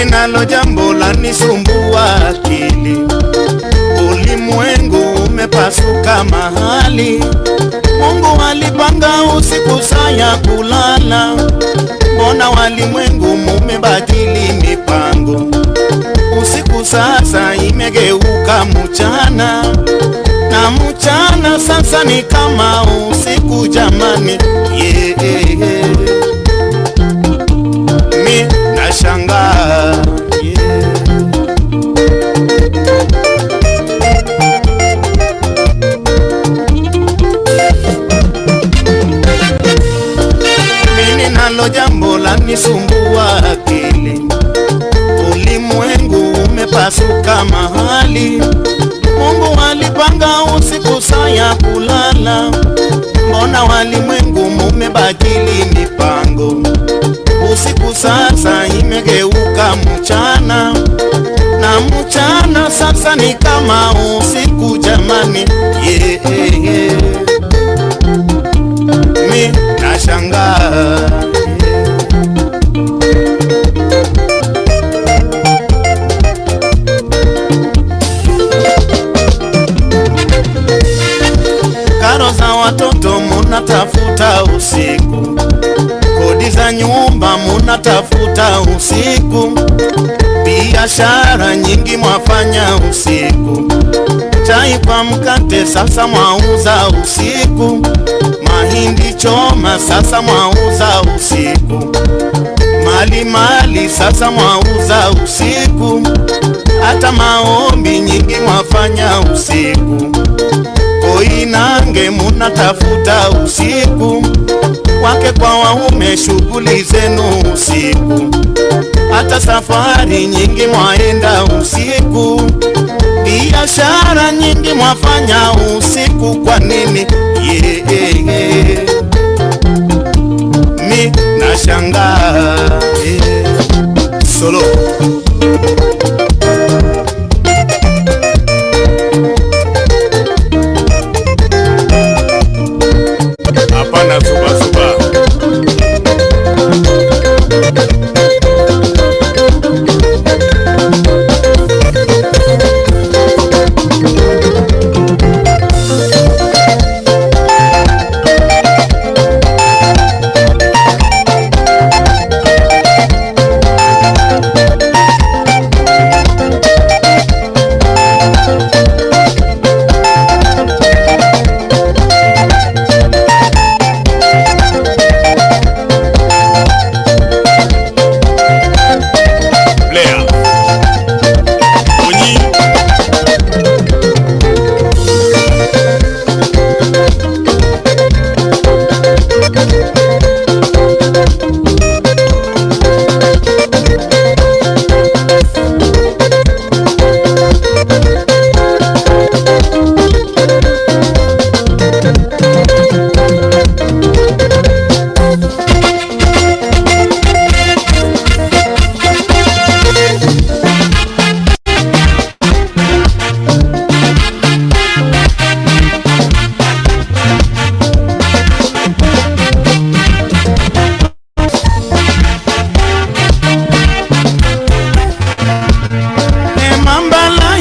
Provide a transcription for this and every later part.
nalo jambo la nisumbua akili, ulimwengu umepasuka mahali. Mungu alipanga usiku saya kulala, mbona walimwengu mumebadili mipango? Usiku sasa imegeuka mchana, na mchana sasa ni kama usiku jamani. Mi nashangaa mimi nalo jambo la nisumbua akili, ulimwengu umepasuka mahali. Mungu alipanga usiku saya kulala, mbona walimwengu mumebadili mipango? Usiku sasa imegeuka mchana, na mchana sasa ni kama usiku jamani. Mi nashangaa karo za watoto munatafuta usiku, kodi za nyumba munatafuta usiku, biashara nyingi mwafanya usiku, chai kwa mkate sasa mwauza usiku, mahindi choma sasa mwauza usiku, mali sasa mwauza usiku, hata maombi nyingi mwafanya usiku. Koinange munatafuta usiku, wake kwa waume shughuli zenu usiku, hata safari nyingi mwaenda usiku, biashara nyingi mwafanya usiku. Kwa nini? Mi nashangaa solo. Hapana suba.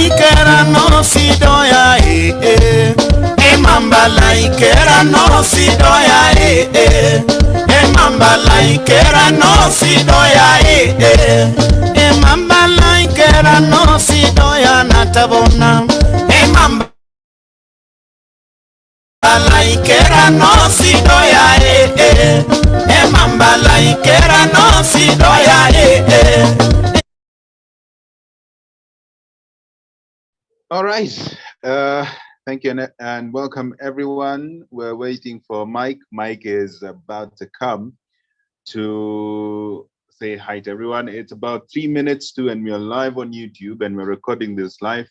Ikera no sidoya mambala ikera no sidoya mambala ikera no sidoya natabona mambala ikera no sidoya mambala ikera no sidoya All right. Thank you and welcome everyone. We're waiting for Mike. Mike is about to come to say hi to everyone. It's about 3 minutes to, and we are live on YouTube and we're recording this live.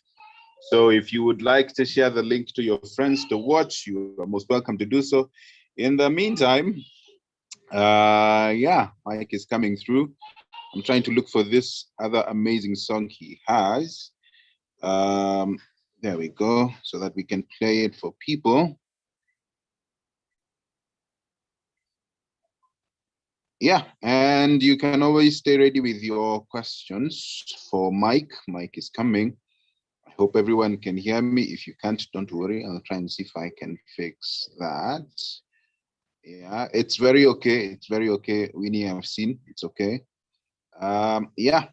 So if you would like to share the link to your friends to watch, you are most welcome to do so. In the meantime, yeah, Mike is coming through. I'm trying to look for this other amazing song he has. There we go, so that we can play it for people. Yeah, and you can always stay ready with your questions for Mike. Mike is coming. I hope everyone can hear me. If you can't, don't worry. I'll try and see if I can fix that. Yeah, it's very okay. It's very okay. Winnie, I've seen. It's okay. Yeah.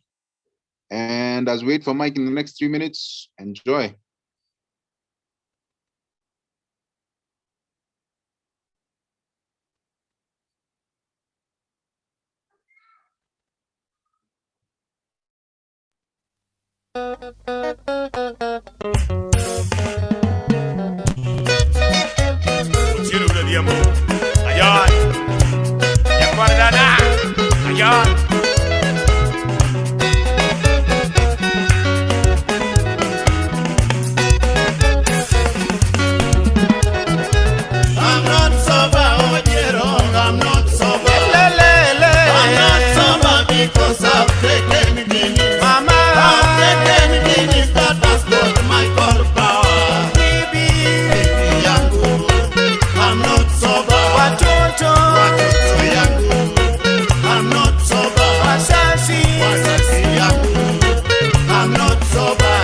And as we wait for Mike in the next 3 minutes, enjoy. Because I've taken Guinness. Mama, I've taken Guinness, that has got my call power. Baby, yangu, I'm not sober. Watoto yangu, I'm not sober. Wasasi yangu, I'm not sober.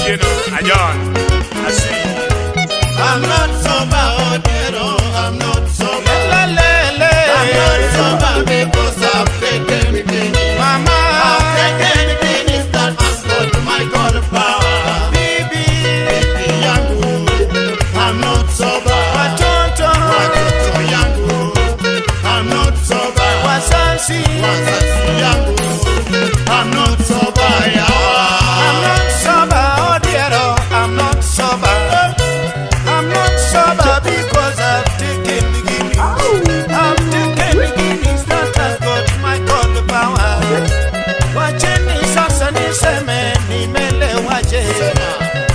You know, Ayon, I see. I'm not sober, oh dear, I'm not sober. Because I've taken Guinness. Mama, I've taken Guinness, that has got my God power. Baby, yangu, I'm not sober. Watoto yangu, I'm not sober. Wasasi yangu, I'm not sober. I'm not sober, oh dear, I'm not sober. I'm not sober because I've taken Guinness. I've taken Guinness, that has got my God power. Wacheni sasa niseme nimelewaje.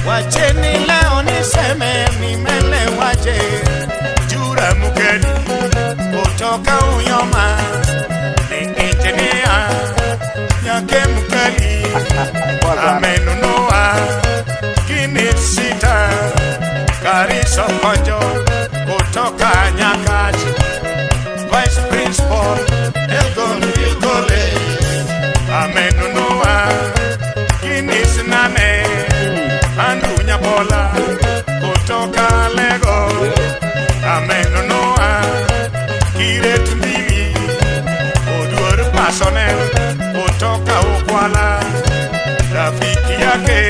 Wacheni leo niseme nimelewaje. Jura mukeni kutoka Uyoma ni engineer yake mukeli amenunua Guinness sita. Kariso Konjo kutoka Nyakach, Vice Principal Elgon Vilgole amenunua Guinness 8. Andu Nyabola kutoka Lego amenunua Kiret 2. Oduor Personnel kutoka Ukwala, rafiki yake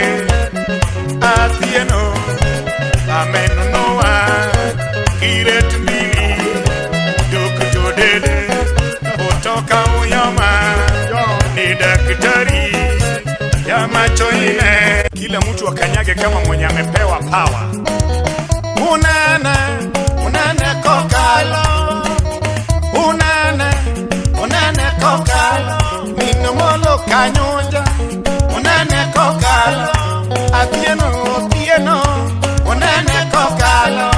Athieno amenunua Kiret 2. Duk Dede kutoka Uyoma ni daktari ya macho ine. Kila mtu akanyage kama mwenye amepewa power. Unane kokalo, unane kokalo, minomolo kanyonja. Unane kokalo, Athieno, unane kokalo.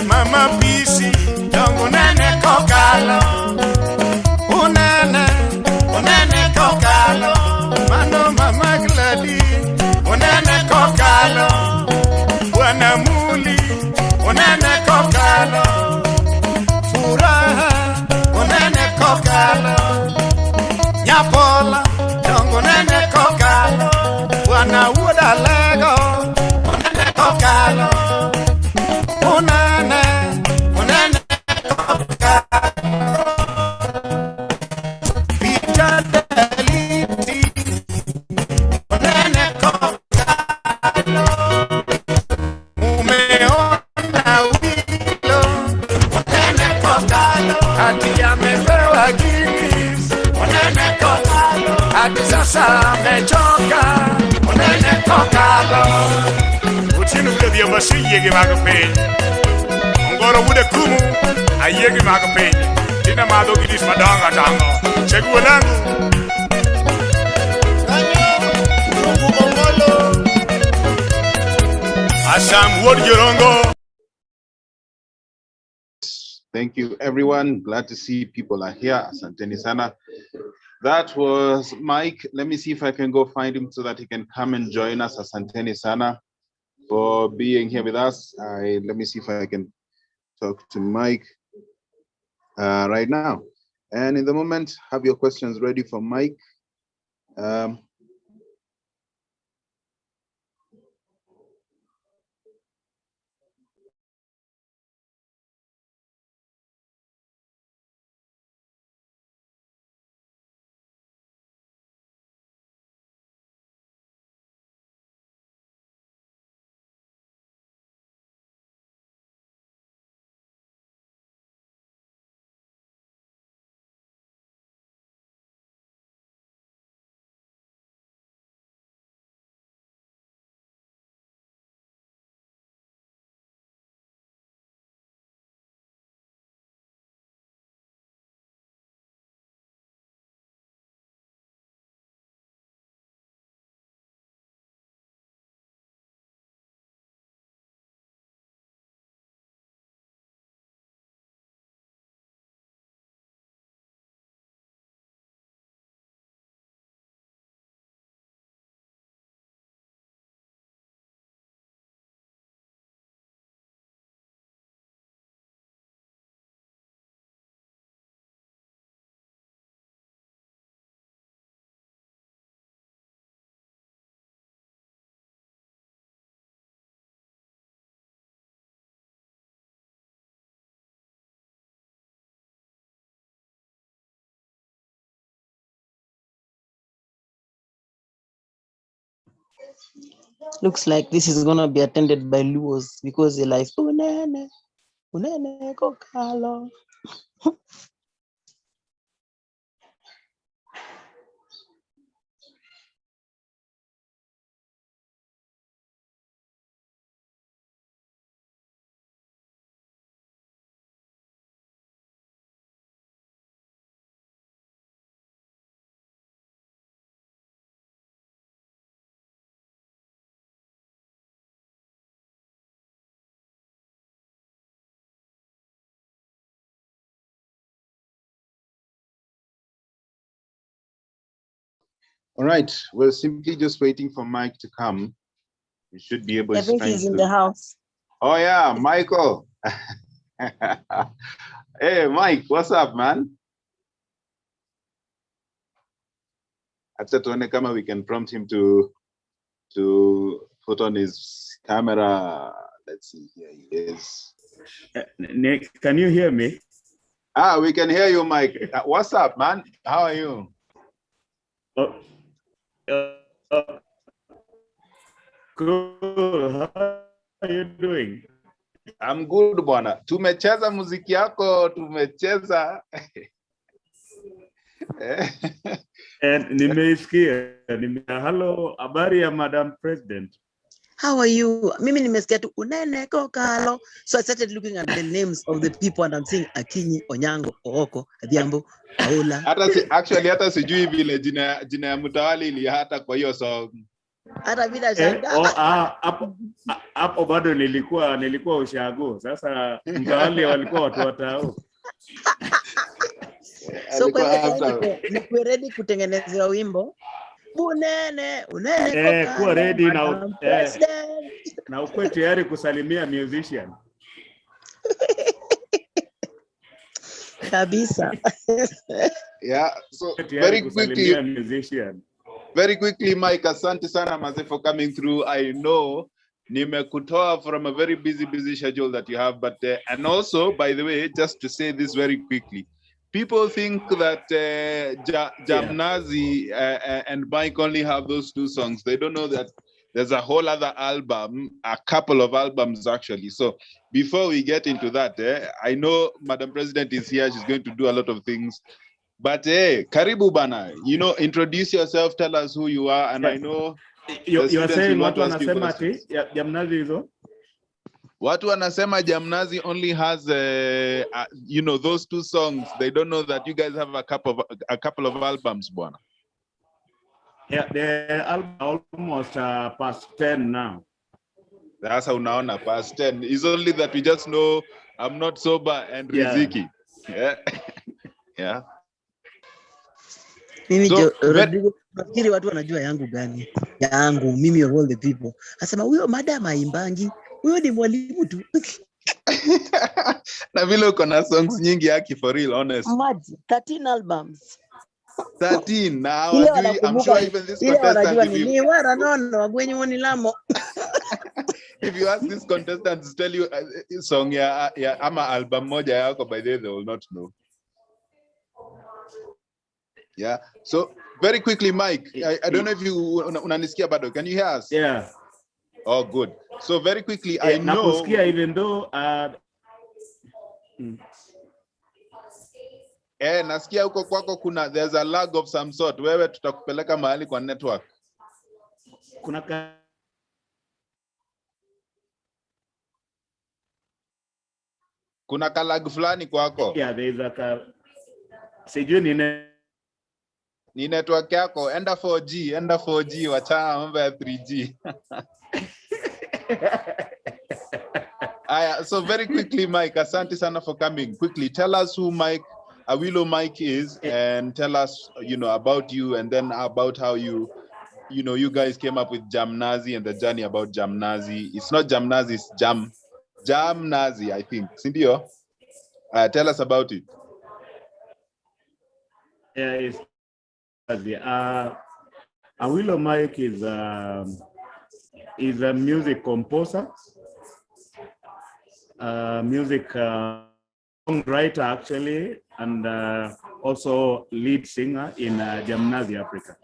Mama Pisi, dongo unane kokalo. Unane kokalo. Mano Mama Gladi, unane kokalo. Bwana Muli, unane kokalo. Furaha, unane kokalo. Nyapola, dongo unane kokalo. Bwana Uda Lego, unane kokalo. Unane kokalo. Pita Deliti, unane kokalo. Umeona Awillo, unane kokalo. Ati amepewa Guinness, unane kokalo. Ati sasa amechoka, unane kokalo. Utinu vya basi yege magape. Ngoro bude kumu ayege magape. Tina mado Guinness madanga tango. Chegu langu. Asam word yorongo. Thank you, everyone. Glad to see people are here. Asanteni sana. That was Mike. Let me see if I can go find him so that he can come and join us. Asanteni sana for being here with us. Let me see if I can talk to Mike. right now. And in the moment, have your questions ready for Mike. Looks like this is gonna be attended by Luos because they like unene kokalo. All right, we're simply just waiting for Mike to come. We should be able I to think he's in the house. Oh yeah, Michael. Hey, Mike, what's up, man? Acha tuone kama we can prompt him to put on his camera. Let's see, here he is. Nick, can you hear me? We can hear you, Mike. What's up, man? How are you? Cool. How are you doing? I'm good, bwana. Tumecheza muziki yako, tumecheza. Nimeisikia. Hello, habari ya Madam President. How are you? Mimi nimesikia tu unene kokalo. So I started looking at the names of the people and I'm saying Akinyi, Onyango, Ooko, Adhiambo, Aula. Hata sijui vile jina ya mtawali ili hata kwa hiyo song. Hata bila shanga. Hapo bado nilikuwa ushago. Sasa mtawali walikuwa watu watao. So kwa niko ready kutengeneza wimbo. Unene kokalo. Kuwa ready na ukwe tayari kusalimia musician. Kabisa. Yeah, so very quickly, Mike, asante sana maze for coming through. I know nimekutoa from a very busy schedule that you have, but and also, by the way, just to say this very quickly, people think that Jamnazi and Mike only have those two songs. They don't know that there's a whole other album, a couple of albums actually. So before we get into that, I know Madam President is here. She's going to do a lot of things. But Karibu Bana, introduce yourself, tell us who you are. And I know you are saying what wanasema ati Jamnazi hizo? Watu wanasema Jamnazi only has those two songs. They don't know that you guys have a couple of albums, bwana. Yeah, the album almost past 10 now. That's how unaona past 10. It's only that we just know I'm Not Sober and Riziki. Yeah. Yeah. Mimi Rodrigo, nafikiri watu wanajua yangu gani? Yangu, mimi of all the people. Asema huyo madam haimbangi, huyo ni mwalimu tu. Na vile uko na songs nyingi yaki for real, honest. Maji, 13 albums. 13 now. I'm sure even this contestant, if you ask this contestant to tell you song ya ama album moja yako, by the way, they will not know. Yeah. So very quickly, Mike, I don't know if you unanisikia bado. Can you hear us? Yeah. Oh, good. So very quickly, I know. Nakusikia even though nasikia huko kwako there's a lag of some sort. Wewe tutakupeleka mahali kwa network. Kuna kalag fulani kwako. Yeah, there is a sijui ni network yako. Enda 4G, wachana mambo ya 3G. So very quickly, Mike, asante sana for coming. Quickly, tell us who Awillo Mike is, and tell us, about you, and then about how you guys came up with Jamnazi and the journey about Jamnazi. It's not Jamnazi, it's Jamnazi, I think. Sindio? Tell us about it. Yeah, Awillo Mike is a music composer, music songwriter actually, and also lead singer in Jamnazi Africa.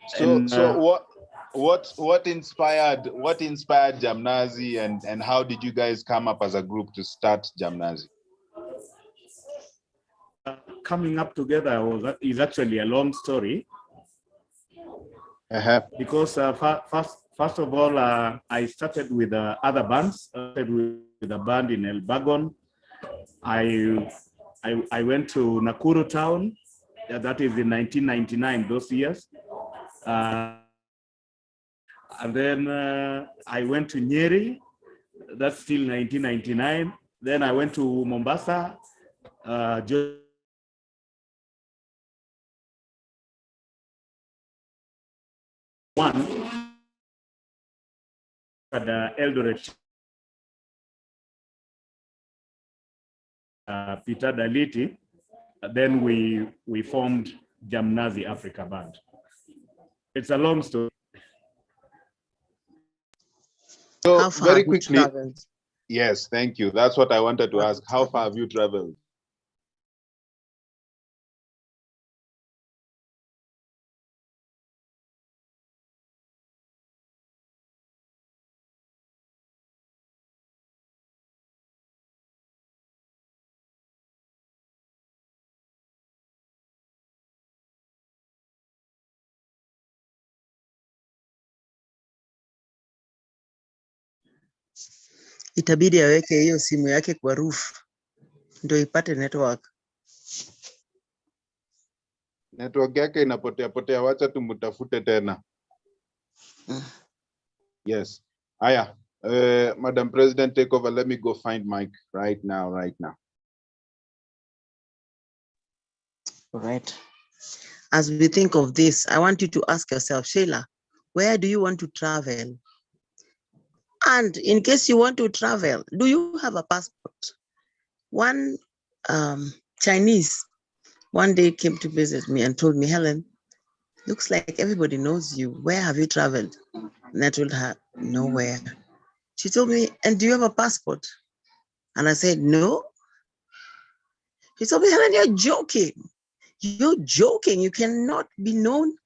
So what inspired Jamnazi, and how did you guys come up as a group to start Jamnazi? Coming up together is actually a long story. Because first of all, I started with other bands. I started with a band in Elbagon. I went to Nakuru town. That is in 1999, those years. And then I went to Nyeri. That's still 1999. Then I went to Mombasa. One at Eldoret, Peter Daliti. Then we formed Jamnazi Africa Band. It's a long story. So very quickly, yes, thank you. That's what I wanted to ask. How far have you traveled? Itabidi aweke hiyo simu yake kwa roof ndio ipate network. Network yake inapotea, wacha tumtafute tena. Yes. Aya, Madam President, take over. Let me go find Mike right now. All right. As we think of this, I want you to ask yourself, Sheila, where do you want to travel? And in case you want to travel, do you have a passport? One Chinese one day came to visit me and told me, Helen, looks like everybody knows you. Where have you traveled? And I told her, nowhere. She told me, and do you have a passport? And I said, no. She told me, Helen, you're joking. You're joking. You cannot be known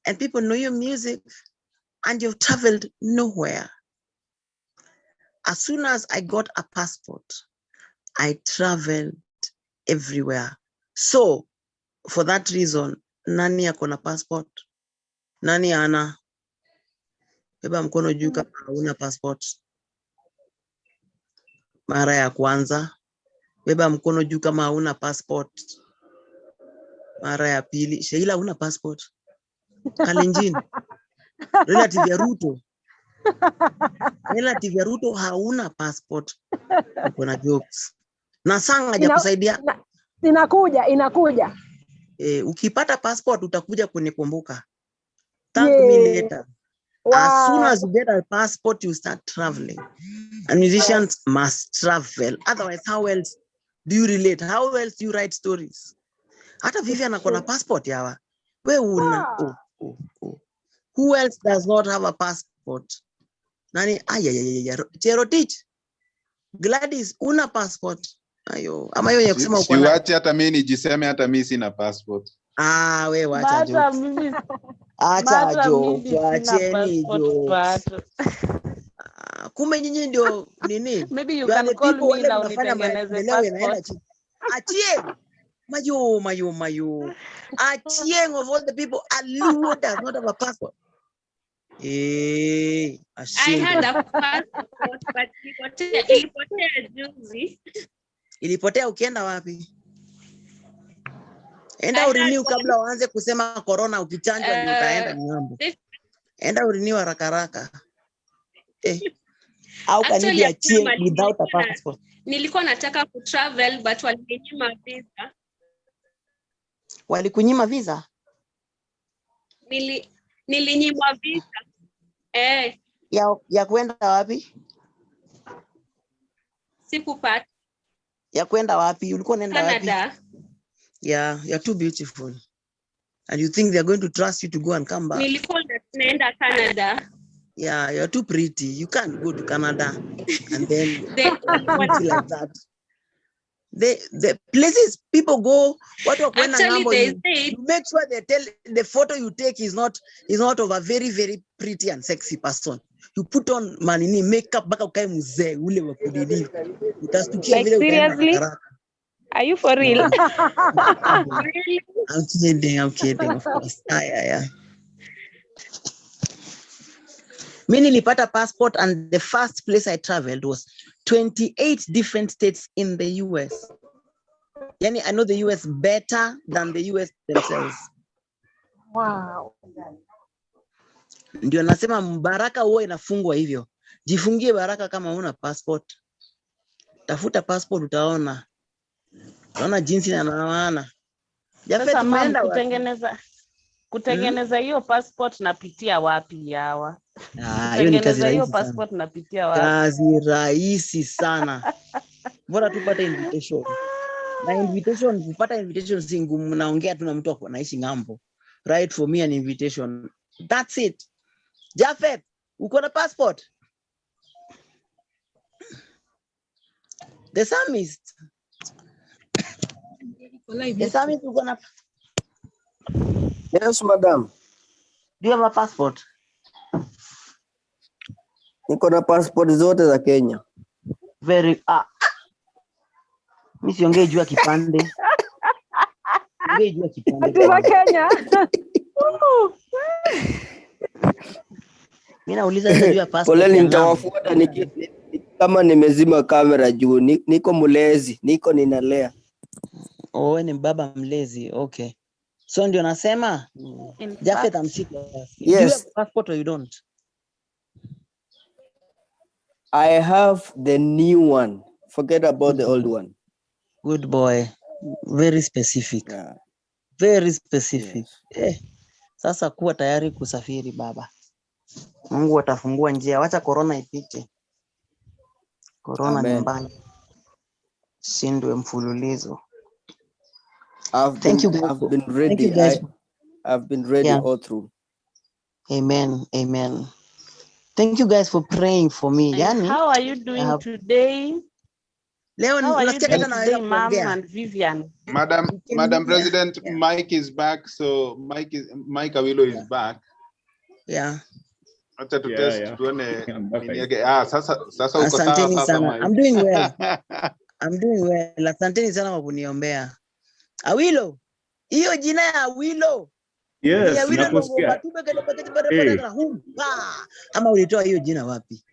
and people know your music and you've traveled nowhere. As soon as I got a passport, I traveled everywhere. So for that reason, nani ako na passport? Nani ana? Beba mkono juu kama una passport. Mara ya kwanza. Beba mkono juu kama una passport. Mara ya pili. Sheila una passport. Kalenjin. Relative ya Ruto. Relative ya Ruto hauna passport. Kuna jokes. Na sanga ja kusaidia. Inakuja. Ukipata passport utakuja kunikumbuka. Thank me later. As soon as you get a passport, you start traveling. And musicians must travel. Otherwise, how else do you relate? How else do you write stories? Hata Vivian akona passport yawa. Where una? Who else does not have a passport? Nani? J.RODRIGUEZ. Gladys, una passport? Ayo. Ama yo kusema uko na. Siwache hata mimi nijiseme hata mimi sina passport. Wewe wacha jokes. Acha jokes, wacheni jokes. Kumbe nyinyi ndio nini? Maybe you can call me na unitengeneze passport. Achie. Mayo. Achie of all the people, Alu does not have a passport. I had a passport, but ilipotea juzi. Ilipotea ukienda wapi? Enda urenew kabla uanze kusema corona ukichanjwa ndio utaenda ng'ambo. Enda urenew haraka. How can you be achieved without a passport? Nilikuwa nataka ku travel but walininyima visa. Walikunyima visa? Nilinyimwa visa. Ya kwenda wapi? Sikupata. Ya kwenda wapi? Ulikuwa unaenda wapi? Canada. Yeah, you're too beautiful. And you think they're going to trust you to go and come back? Nilikuwa naenda Canada. Yeah, you're too pretty. You can't go to Canada and then like that. The places people go, actually you make sure they tell the photo you take is not of a very, very pretty and sexy person. You put on manini makeup baka ukae mzee ule wa kudidi. Utastukia vile seriously? Are you for real? I'm kidding, of course. Yeah. Mimi nilipata passport and the first place I traveled was 28 different states in the US. Yani, I know the US better than the US themselves. Wow. Ndio nasema baraka huwa inafungwa hivyo. Jifungie baraka kama una passport. Tafuta passport utaona. Utaona jinsi na maana. Sasa mama kutengeneza hiyo passport napitia wapi yawa? Hiyo ni kazi rahisi. Hiyo passport napitia wapi? Kazi rahisi sana. Bora tupate invitation. Na invitation, kupata invitation si ngumu, naongea tu na mtu anaishi ng'ambo. Write for me an invitation. That's it. Jafet, uko na passport? The psalmist. The psalmist uko na? Yes, madam. Do you have a passport? Niko na passport zote za Kenya. Very mimi siongee juu ya kipande. Siongee juu ya kipande. Za Kenya. Mimi nauliza juu ya passport. Poleni, nitawafuata kama nimezima kamera juu. Niko mlezi, ninalea. Wewe ni baba mlezi. Okay. So ndio nasema Jafet, I'm serious. Yes. Do you have a passport or you don't? I have the new one. Forget about the old one. Good boy. Very specific. Yeah. Very specific. Yes. Sasa kuwa tayari kusafiri baba. Mungu atafungua njia. Wacha corona ipite. Corona ni mbaya. Shindwe mfululizo. I've been ready. I've been ready all through. Amen. Thank you guys for praying for me. Yani, how are you doing today? Leo nasikia na Mom and Vivian. Madam President, Mike is back. So Mike Awillo is back. Yeah. Acha tu test tuone nini yake. Sasa uko sawa sasa Mike. I'm doing well. Asanteni sana kwa kuniombea. Awillo. Hiyo jina ya Awillo. Yes, nakusikia. Ama ulitoa hiyo jina wapi?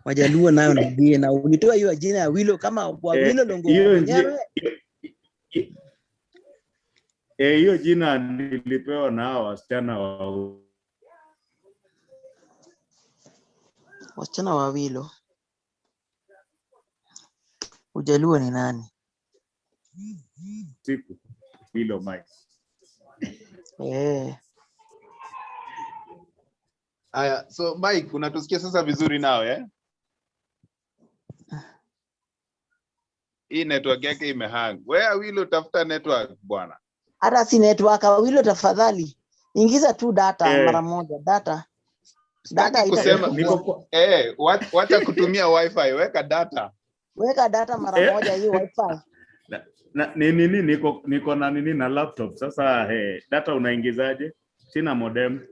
Wajaluo nayo ndie na ulitoa hiyo jina ya Awillo kama Awillo longo. Hiyo jina nilipewa na wasichana wa Awillo. Ujaluo ni nani? Siku Awillo Mike. Aya, so Mike, unatusikia sasa vizuri nao eh? Hii network yake imehang. Wewe Awillo tafuta network bwana. Hata si network, Awillo tafadhali. Ingiza tu data mara moja, data. Data kusema wacha kutumia wifi, weka data. Weka data mara moja hiyo wifi. Niko na nini na laptop. Sasa data unaingizaje? Sina modem.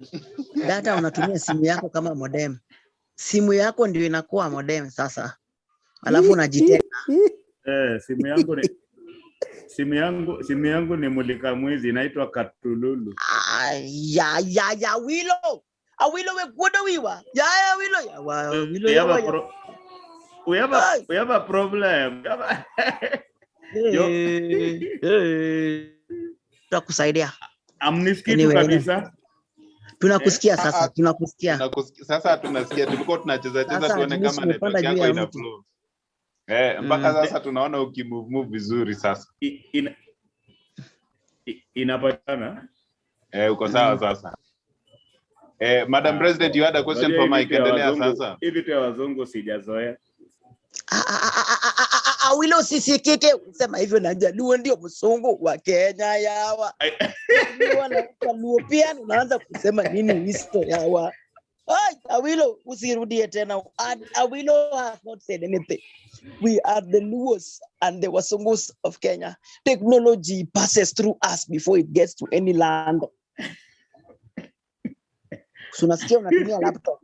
Data unatumia simu yako kama modem. Simu yako ndio inakuwa modem sasa. Alafu unajitenga. Simu yangu ni mulika mwizi, inaitwa Katululu. Ya Awillo. Awillo we goda wiwa. Ya Awillo ya Awillo. We have a problem. Tutakusaidia. Amnisikitu kabisa. Tunakusikia sasa, tunakusikia. Sasa tunasikia, tulikuwa tunacheza tuone kama network yako ina flow. Mpaka sasa tunaona ukimove vizuri sasa. Inapatana. Uko sawa sasa. Madam President, you had a question for Mike. Endelea sasa. Hivi tu wazungu sijazoea. Awillo sisikike sema hivyo na Jaluo ndio msungu wa Kenya yawa. Luo pia unaanza kusema nini histo yawa. Awillo usirudie tena. Awillo has not said anything. We are the Luos and the Wasungus of Kenya. Technology passes through us before it gets to any land. Unasikia unatumia laptop.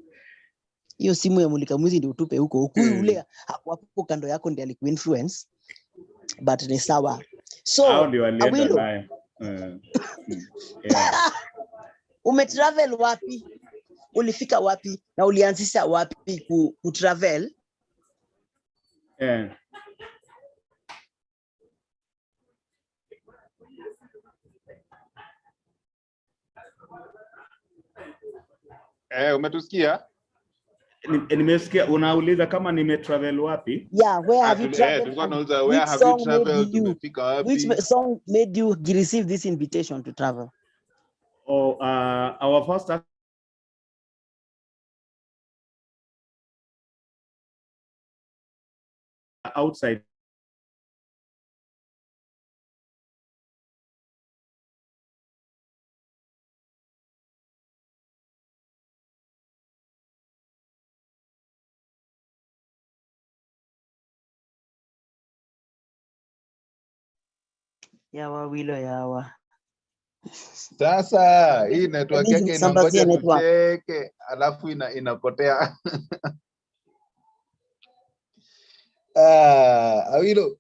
Hiyo simu ya mulika mwizi ndio utupe huko. Huyu ule hapo kando yako ndiye alikuinfluence. But ni sawa. So Awillo. Umetravel wapi? Ulifika wapi na ulianzisha wapi kutravel? Umetusikia? Nimesikia unauliza kama nimetravel wapi? Yeah, where have you traveled? Where have you traveled? Umefika wapi? Which song made you receive this invitation to travel? Our first outside. Yawa Awillo yawa. Sasa hii network yake inangoja tucheke alafu inapotea. Awillo,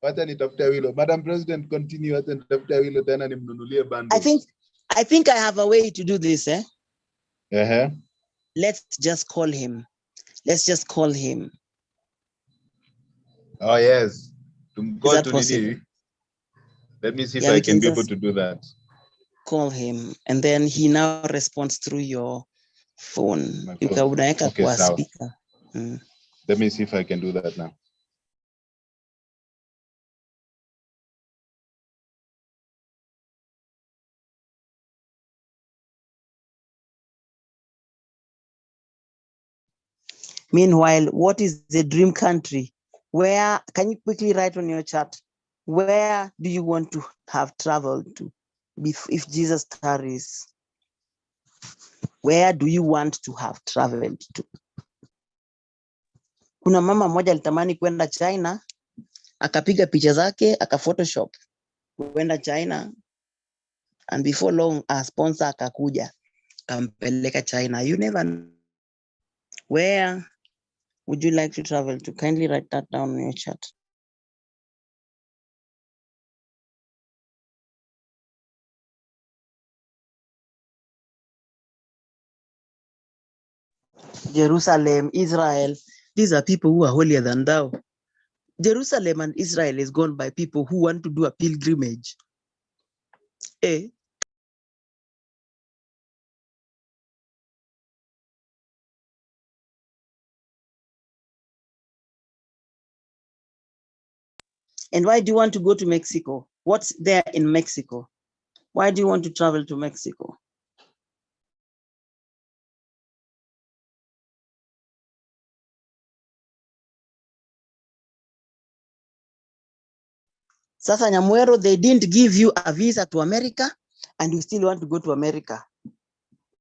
wacha nitafute Awillo. Madam President, continue, wacha nitafute Awillo tena nimnunulie bundle. I think I have a way to do this, eh? Let's just call him. Oh yes. Let me see if I can be able to do that. Call him and then he now responds through your phone. Okay, speaker. Let me see if I can do that now. Meanwhile, what is the dream country? Where can you quickly write on your chat? Where do you want to have traveled to if Jesus tarries? Where do you want to have traveled to? Kuna mama moja alitamani kwenda China, akapiga picha zake, Photoshop kwenda China, and before long a sponsor akakuja, kampeleka China. You never know. Where would you like to travel to? Kindly write that down in your chat. Jerusalem, Israel, these are people who are holier than thou. Jerusalem and Israel is gone by people who want to do a pilgrimage. And why do you want to go to Mexico? What's there in Mexico? Why do you want to travel to Mexico? Sasa Nyamwero, they didn't give you a visa to America and you still want to go to America.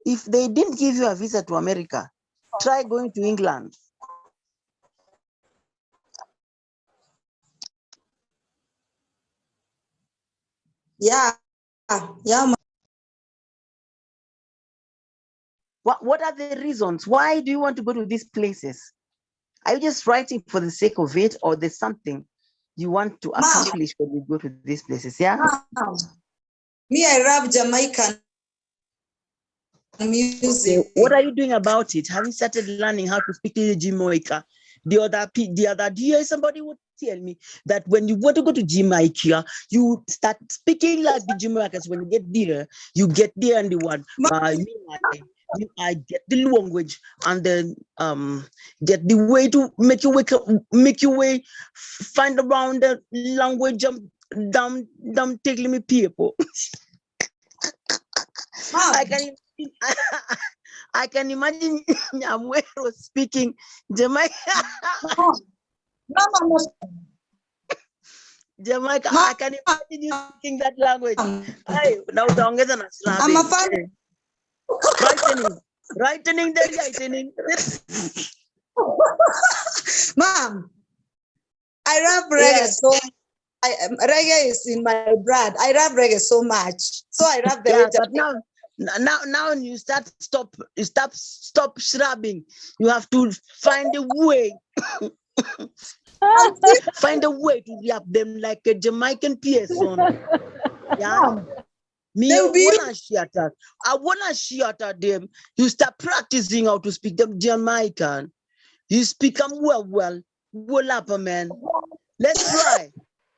If they didn't give you a visa to America, try going to England. Yeah. What are the reasons? Why do you want to go to these places? Are you just writing for the sake of it, or there's something you want to accomplish when you go to these places? Yeah. Me, I love Jamaican music. Okay. What are you doing about it? Have you started learning how to speak to Jamaica? The other day, somebody would tell me that when you want to go to Jamaica, you start speaking like the Jamaicans. When you get there and the one, I get the language and then get the way to make your way, find around the language. Damn, taking me people. I can imagine Nyamwero speaking Jamaica. Jamaica, I can imagine you speaking that language. Now I'm a fan. Lightning. Mom, I love reggae so. Reggae is in my blood. I love reggae so much. So I love the but now you stop shrubbing. You have to find a way. Find a way to rap them like a Jamaican person. Yeah. I wanna shatter them. You start practicing how to speak them Jamaican. You speak them well up, man. Let's try.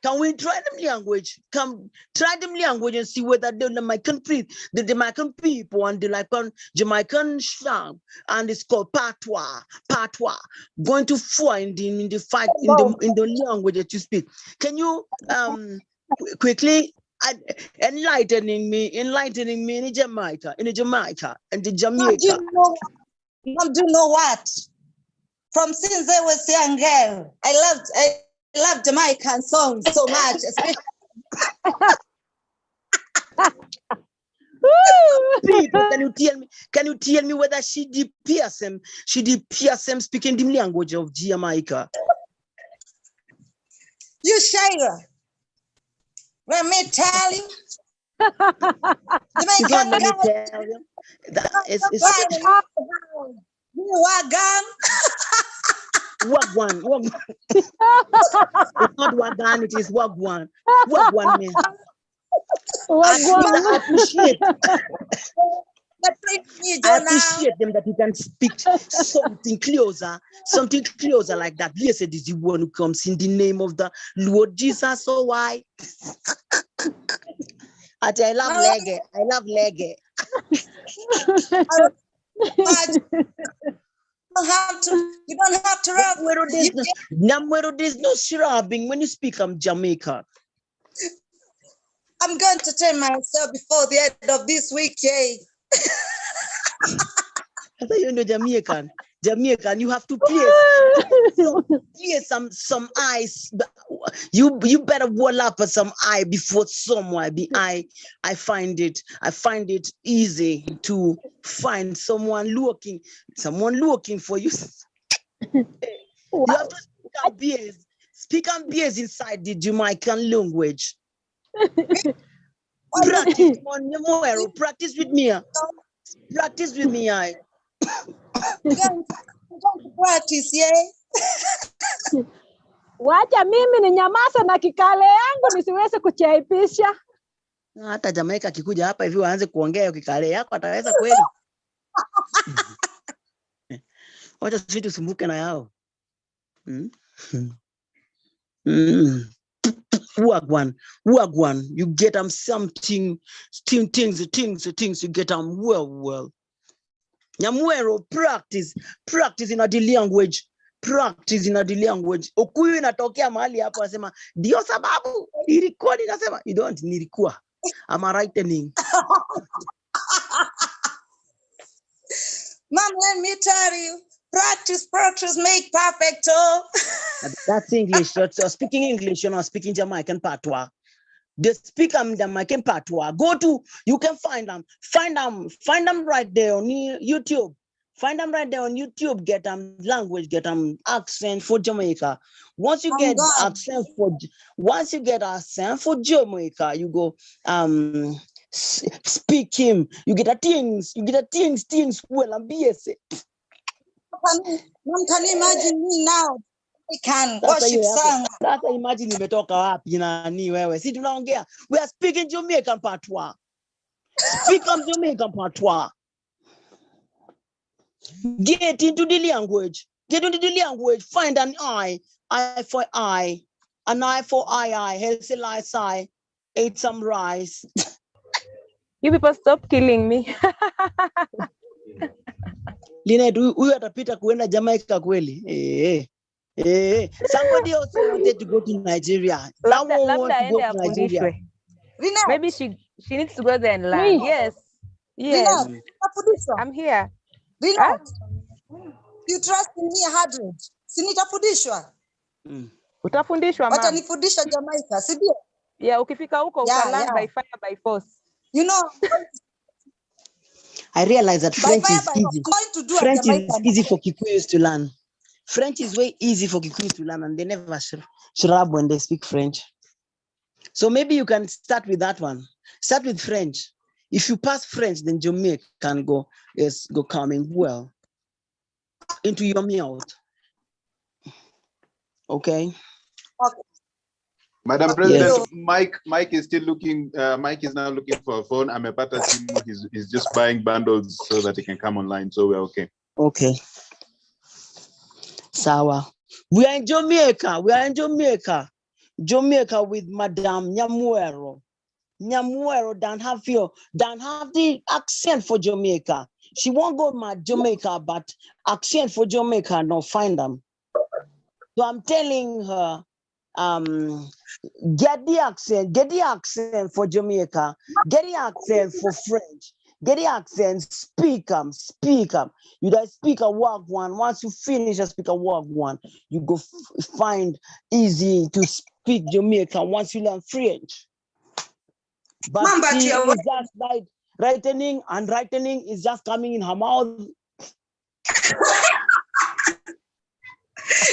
Can we try them language? Come try them language and see whether the Jamaican people and the like Jamaican slang, and it's called patois. Going to find in the fight in the language that you speak. Can you quickly enlightening me in Jamaica, and the Jamaica. Do you know what? From since I was a young girl, I love Jamaican songs so much. People, can you tell me whether she did PSM speaking the language of Jamaica? You Shira, let me tell you. Jamaican tell you. It's Wagan. Wagwan. It's not Wagan, it is Wagwan. Wagwan means. I appreciate them that you can speak something closer like that. Blessed is the one who comes in the name of the Lord Jesus. So why? I love legge. You don't have to rap. There's no shrubbing when you speak Jamaica. I'm going to train myself before the end of this week, Jay. I thought you know Jamaican, you have to play some eyes. You better wall up some eye before someone be I find it easy to find someone looking for you. You have to speak on beers inside the Jamaican language. Practice with me. Practice, yeah. Wacha mimi ni nyamaza na kikale yangu nisiweze kuchaipisha. Hata Jamaica akikuja hapa hivi waanze kuongea kikale yako ataweza kweli? Wacha sisi tusumbuke na yao. Wagwan, you get them something, things you get them well. Nyamwero, practice in a language. Okuyu inatokea mahali hapo asema ndio sababu nilikuwa ninasema you don't nilikuwa. Am I writing? Mom, let me tell you, Practice, make perfect. Oh. That's English. So speaking English, you're not speaking Jamaican patois. They speak Jamaican patois. You can find them right there on YouTube. Find them right there on YouTube. Get them language, get them accent for Jamaica. Once you get accent for Jamaica, you go speak him. You get a things well and be it. Mom, can you imagine me now? I can worship song. That's imagine you talk happy wewe. See tunaongea. We are speaking Jamaican patois. Speak Jamaican patois. Get into the language. Find an eye for eye, an eye for eye, healthy life, ate some rice. You people stop killing me. Lynette, we atapita kuenda Jamaica kweli. Somebody also wanted to go to Nigeria. Maybe she needs to go there and learn. Yes. I'm here. Huh? You trust in me 100. Sinitafundishwa. Utafundishwa mama. Watanifundisha Jamaica, si ndio? Yeah, ukifika huko utalearn by fire by force. You know, I realize that French is easy. French is easy for Kikuyus to learn. French is way easy for Kikuyus to learn, and they never shrub when they speak French. So maybe you can start with that one. Start with French. If you pass French, then Jamaica can go coming well into your mouth. Okay. Madam President, yes. Mike is still looking. Mike is now looking for a phone. I'm about to see he's just buying bundles so that he can come online. So we're okay. Okay. Sawa. We are in Jamaica. Jamaica with Madame Nyamuero. Nyamuero don't have the accent for Jamaica. She won't go to Jamaica, but accent for Jamaica, no, find them. So I'm telling her, get the accent for Jamaica, get the accent for French, get the accent, speak them. You guys speak a work one. Once you finish a speak a work one, you go find easy to speak Jamaica once you learn French. But she is just like writing is just coming in her mouth.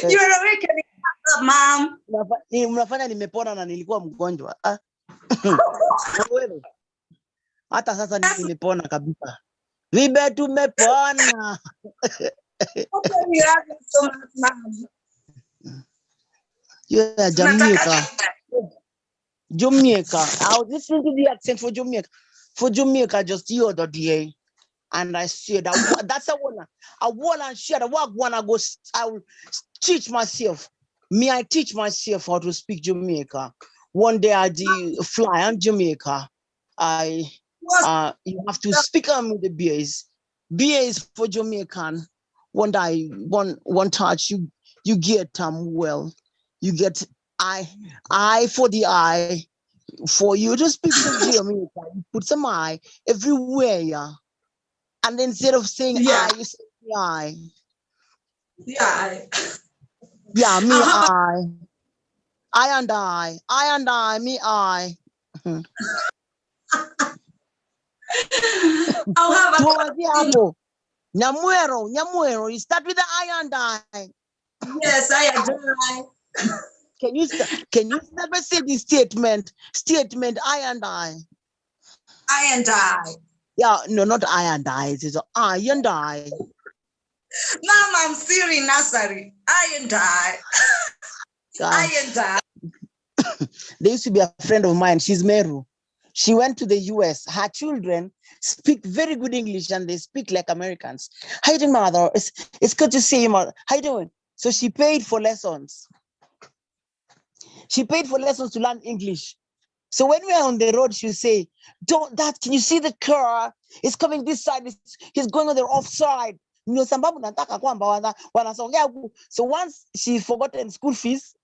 You're awakening up, mom. Mnafanya nimepona na nilikuwa mgonjwa. Hata sasa nimepona kabisa. Vibe tumepona. Yeah, Jamaica. I was listening to the accent for Jamaica. For Jamaica, just the other day. And I said, that's a one. I want to share the work one. I will teach myself. I teach myself how to speak Jamaica. One day I fly on Jamaica. You have to speak with the BAs. BAs for Jamaican. One day, one touch, you get well. You get I for the I. For you to speak to Jamaica, you put some I everywhere, yeah. And instead of saying I, you say I. Yeah. Yeah, me I. I and I, me I. I'll have a Nyamuero. You start with the I and I. Yes, I and I. Can you never say the statement? I and I. I and I. Yeah, no, not I and I. It's I and I. Mom, I'm still in nursery. I and I. I and I. There used to be a friend of mine. She's Meru. She went to the US. Her children speak very good English and they speak like Americans. How you doing, mother? It's good to see you, mother. How you doing? So she paid for lessons. She paid for lessons to learn English. So when we are on the road, she'll say, can you see the car? It's coming this side. He's going on the offside. So once she forgotten school fees,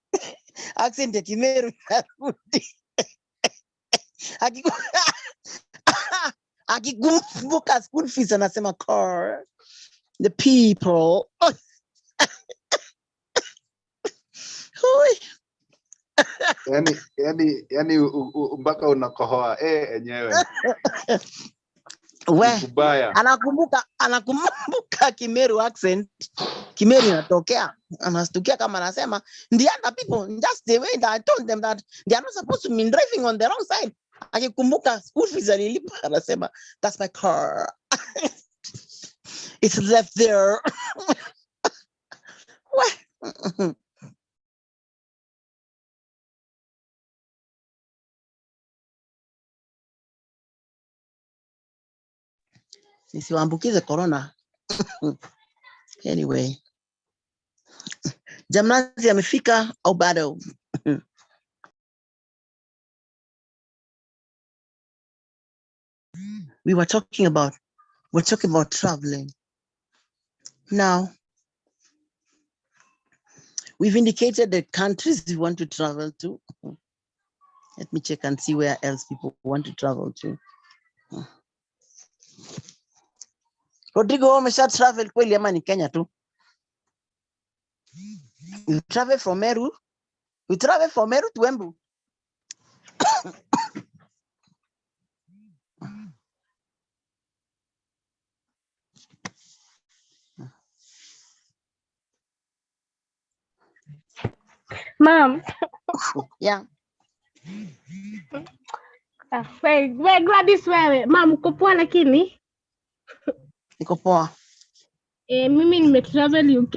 accent Kimeru. Akikumbuka school fees anasema car. The people. Yani mpaka unakohoa enyewe. Anakumbuka Kimeru accent. Kimeru inatokea. Anastukia kama anasema, the other people, just the way that I told them that they are not supposed to be driving on the wrong side. Akikumbuka school fees alilipa, anasema, that's my car. It's left there. Nisiwaambukize corona. Anyway. Jamnazi amefika au bado? We're talking about traveling. Now, we've indicated the countries we want to travel to. Let me check and see where else people want to travel to. Rodrigo, umesha travel kweli ama ni Kenya tu? You travel from Meru? You travel from Meru to Embu? Mom. Yeah. Wewe Gladys wewe. Mom, uko poa lakini? Niko poa. Mimi nimetravel UK.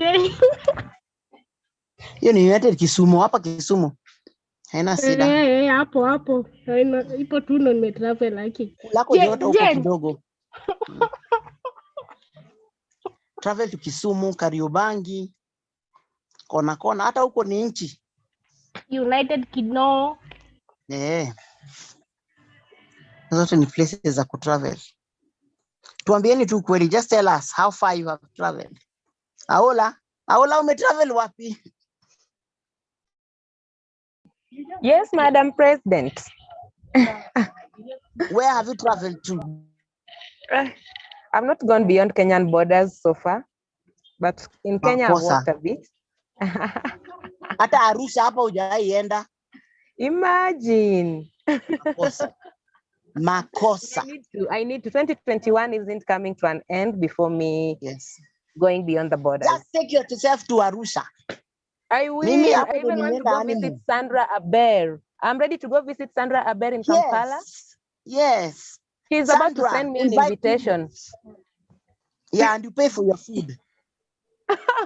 Hiyo ni United Kisumu, hapa Kisumu. Haina shida. Hapo. Ipo tu ndo nimetravel lakini. Lako joto huko kidogo. Travel to Kisumu, Kariobangi. Kona hata huko ni nchi. United Kingdom. Zote ni places za kutravel. Tuambieni tu kweli, just tell us how far you have traveled. Aola umetravel wapi? Yes, Madam President. Where have you traveled to? I've not gone beyond Kenyan borders so far, but in Kenya I've walked a bit. Hata Arusha hapa hujaienda. Imagine. Makosa. I need to. 2021 isn't coming to an end before me going beyond the borders. Just take yourself to Arusha. I will. I even want to go visit Sandra Aber. I'm ready to go visit Sandra Aber in Kampala. Yes. He's about to send me an invitation. Yeah, and you pay for your food.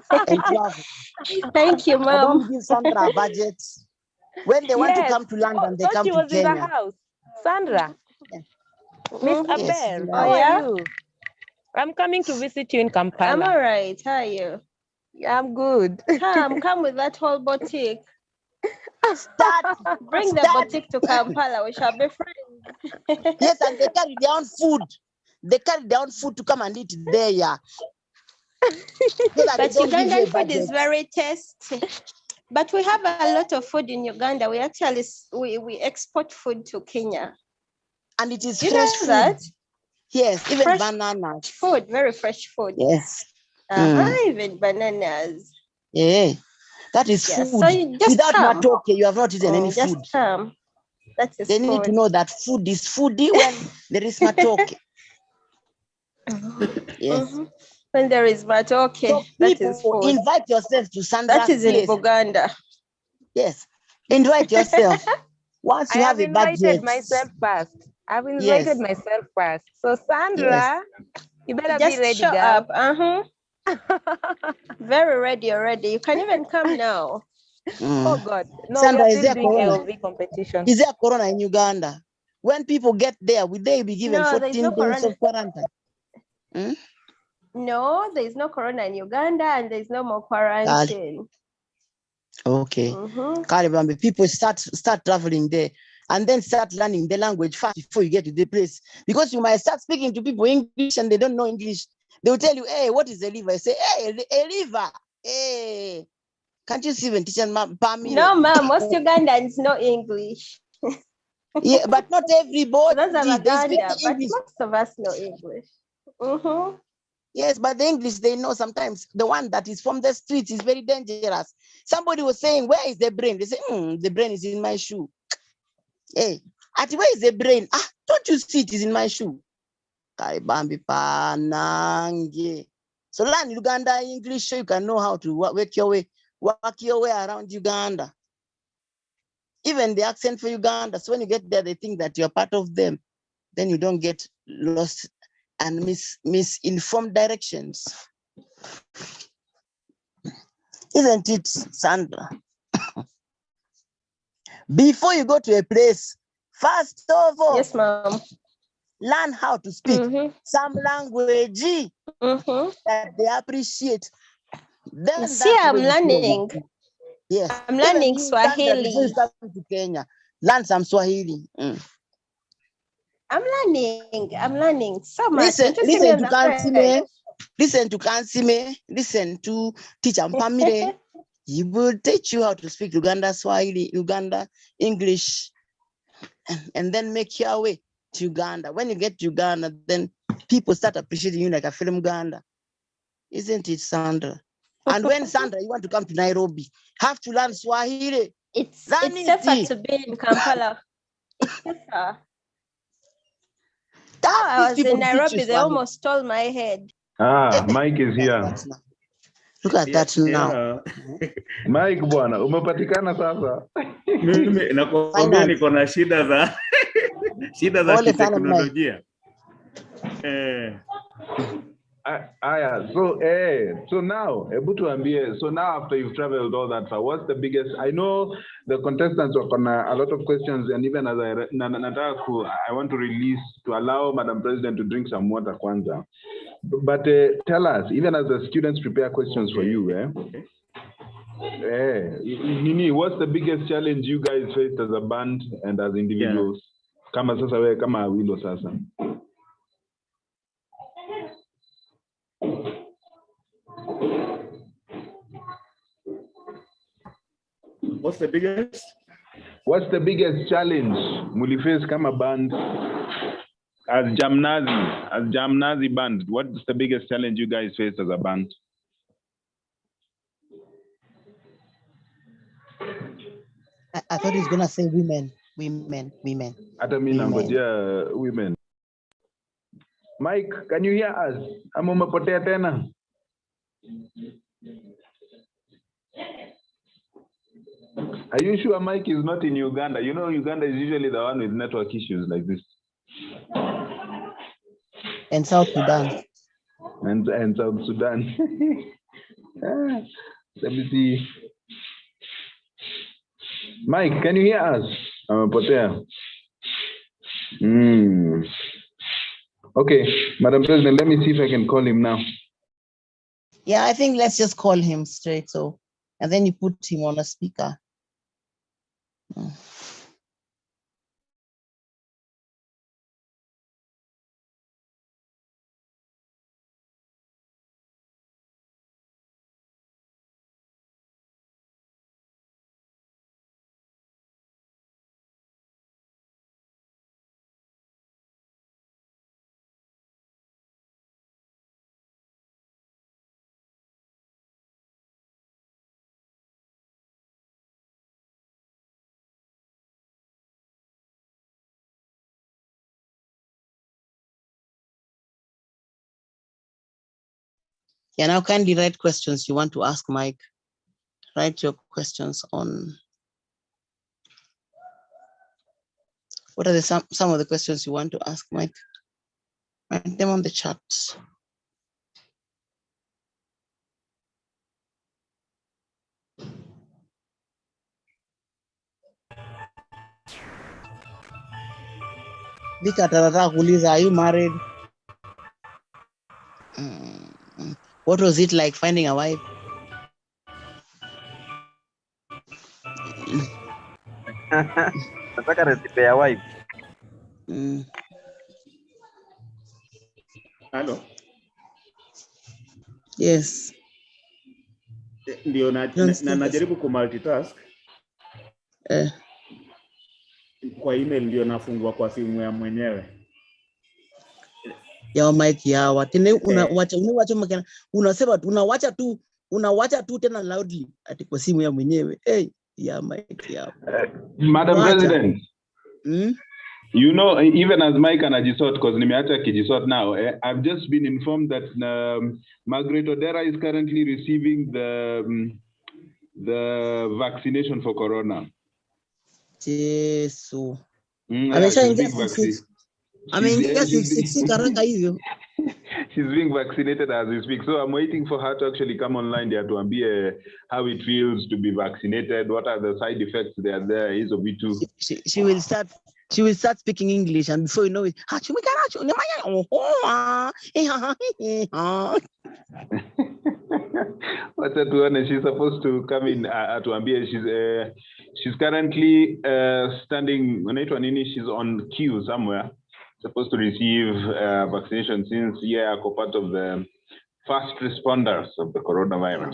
And travel. Thank you, Mom. Don't give Sandra a budget. When they want to come to London, they come to Kenya. She was in the house. Sandra. Miss Aber, how are you? I'm coming to visit you in Kampala. I'm all right. How are you? Yeah, I'm good. Come with that whole boutique. Bring the boutique to Kampala. We shall be friends. Yes, and they carry their own food. They carry their own food to come and eat there. Yeah. But Ugandan food is very tasty. But we have a lot of food in Uganda. We actually we export food to Kenya. And it is fresh food. That? Yes, even fresh bananas. Food, very fresh food. Yes. Even bananas. Yeah, that is food. So without matoke, you have not eaten any food. That is they need to know that food is foodie when there is matoke. Yes. When there is matoke, so that is food. Invite yourself to Sandra's That is in place. Uganda. Yes. Invite yourself. Once you have a budget. I've invited myself first. I've invited myself first. So Sandra, you better just be ready. Show up. Very ready already. You can even come now. Oh God. No, Sandra, is there LV competition? Is there corona in Uganda? When people get there, will they be given 14 days of quarantine? No, there is no corona in Uganda and there is no more quarantine. Okay. People start traveling there and then start learning the language fast before you get to the place. Because you might start speaking to people English and they don't know English. They will tell you, hey, what is a liver? I say, hey, a liver. Hey, can't you see when teacher Pamela? No, ma'am, most Ugandans know English. Yeah, but not everybody. Those are Uganda, but most of us know English. Yes, but the English they know sometimes. The one that is from the streets is very dangerous. Somebody was saying, where is the brain? They say, the brain is in my shoe. Hey, where is the brain? Don't you see it is in my shoe? So learn Uganda English so you can know how to work your way around Uganda. Even the accent for Uganda. So when you get there, they think that you're part of them. Then you don't get lost and misinformed directions. Isn't it, Sandra? Before you go to a place, first of all, yes, ma'am, learn how to speak some language that they appreciate. Then see, I'm learning. Yes, I'm learning Swahili. To Kenya, learn some Swahili. I'm learning so much. Listen to Kansime. Listen to Kansime. Listen to Teacher Mpamire. He will teach you how to speak Uganda Swahili, Uganda English, and then make your way to Uganda. When you get to Uganda, then people start appreciating you like a film Uganda. Isn't it, Sandra? And when, Sandra, you want to come to Nairobi, have to learn Swahili. It's safer to be in Kampala. It's safer. I was in Nairobi, they almost stole my head. Mike is here. Look at that now. Mike bwana, umepatikana sasa. Mimi nakwambia niko na shida za teknolojia. So now, so now after you've traveled all that far, what's the biggest? I know the contestants are on a lot of questions, and even as I want to release to allow Madam President to drink some water kwanza. But tell us, even as the students prepare questions for you, Nini, what's the biggest challenge you guys faced as a band and as individuals? Kama sasa wewe kama Awillo sasa. What's the biggest? What's the biggest challenge muliface kama band as Jamnazi band? What's the biggest challenge you guys faced as a band? I thought he was gonna say women. Hata mimi nangojea women. Mike, can you hear us? Ama umepotea tena? Are you sure Mike is not in Uganda? You know, Uganda is usually the one with network issues like this. And South Sudan. And South Sudan. Let me see. Mike, can you hear us? Potea. Okay, Madam President, let me see if I can call him now. Yeah, I think let's just call him straight. So, and then you put him on a speaker. Yeah, now kindly write questions you want to ask Mike. Write your questions on. What are some of the questions you want to ask Mike? Write them on the chat. Are you married? What was it like finding a wife? Nataka recipe ya wife. Hello. Yes. Ndio najaribu ku multitask. Kwa email ndio nafungua kwa simu ya mwenyewe. Ya Mike yawa tena unawacha unasema unawacha tu unawacha tu tena loudly ati kwa simu ya mwenyewe. Hey, yeah, Mike, yeah. Madam President. You know, even as Mike and Ajisot, because nimeacha kijisot now, I've just been informed that Margaret Odera is currently receiving the vaccination for corona. Yes. She's being vaccinated as we speak. So I'm waiting for her to actually come online there to be how it feels to be vaccinated. What are the side effects that are there? She will start speaking English, and before you know it, she's supposed to come in to Ambia. She's currently standing. She's on queue somewhere, supposed to receive vaccination since part of the first responders of the coronavirus.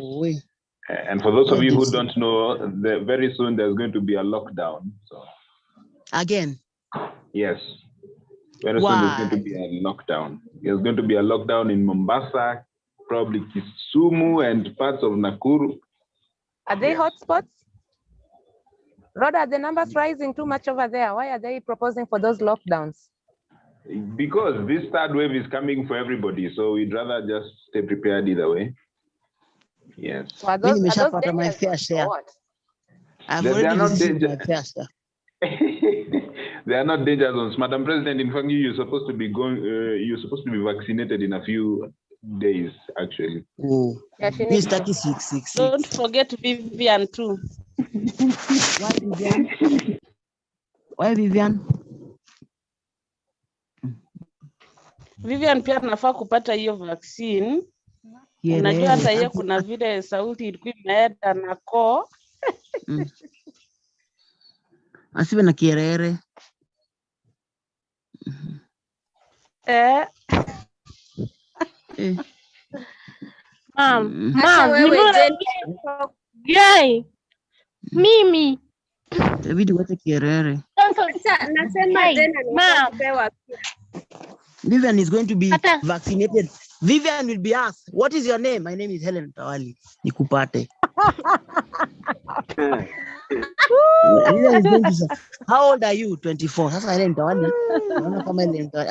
And for those of you who don't know, very soon there's going to be a lockdown. So again. Yes. Very soon there's going to be a lockdown. There's going to be a lockdown in Mombasa, probably Kisumu and parts of Nakuru. Are they hotspots? Rod, are the numbers rising too much over there? Why are they proposing for those lockdowns? Because this third wave is coming for everybody, so we'd rather just stay prepared either way. Yes. So are those my fair share. I've already received my fair share. They are not dangerous ones. Madam President, in fact, you're supposed to be vaccinated in a few days, actually. Oh, Miss 36. Don't forget Vivian too. Why Vivian? Why Vivian? Vivian pia nafaa kupata hiyo vaccine. Unajua hata hiyo kuna vile sauti ilikuwa imeenda na koo. Asiwe na kierere. Mom, Yay. Mimi. David wacha kierere. Nasema tena nitapewa. Vivian is going to be vaccinated. Vivian will be asked, what is your name? My name is Helen Tawali. Nikupate. How old are you? 24. That's Helen Tawali.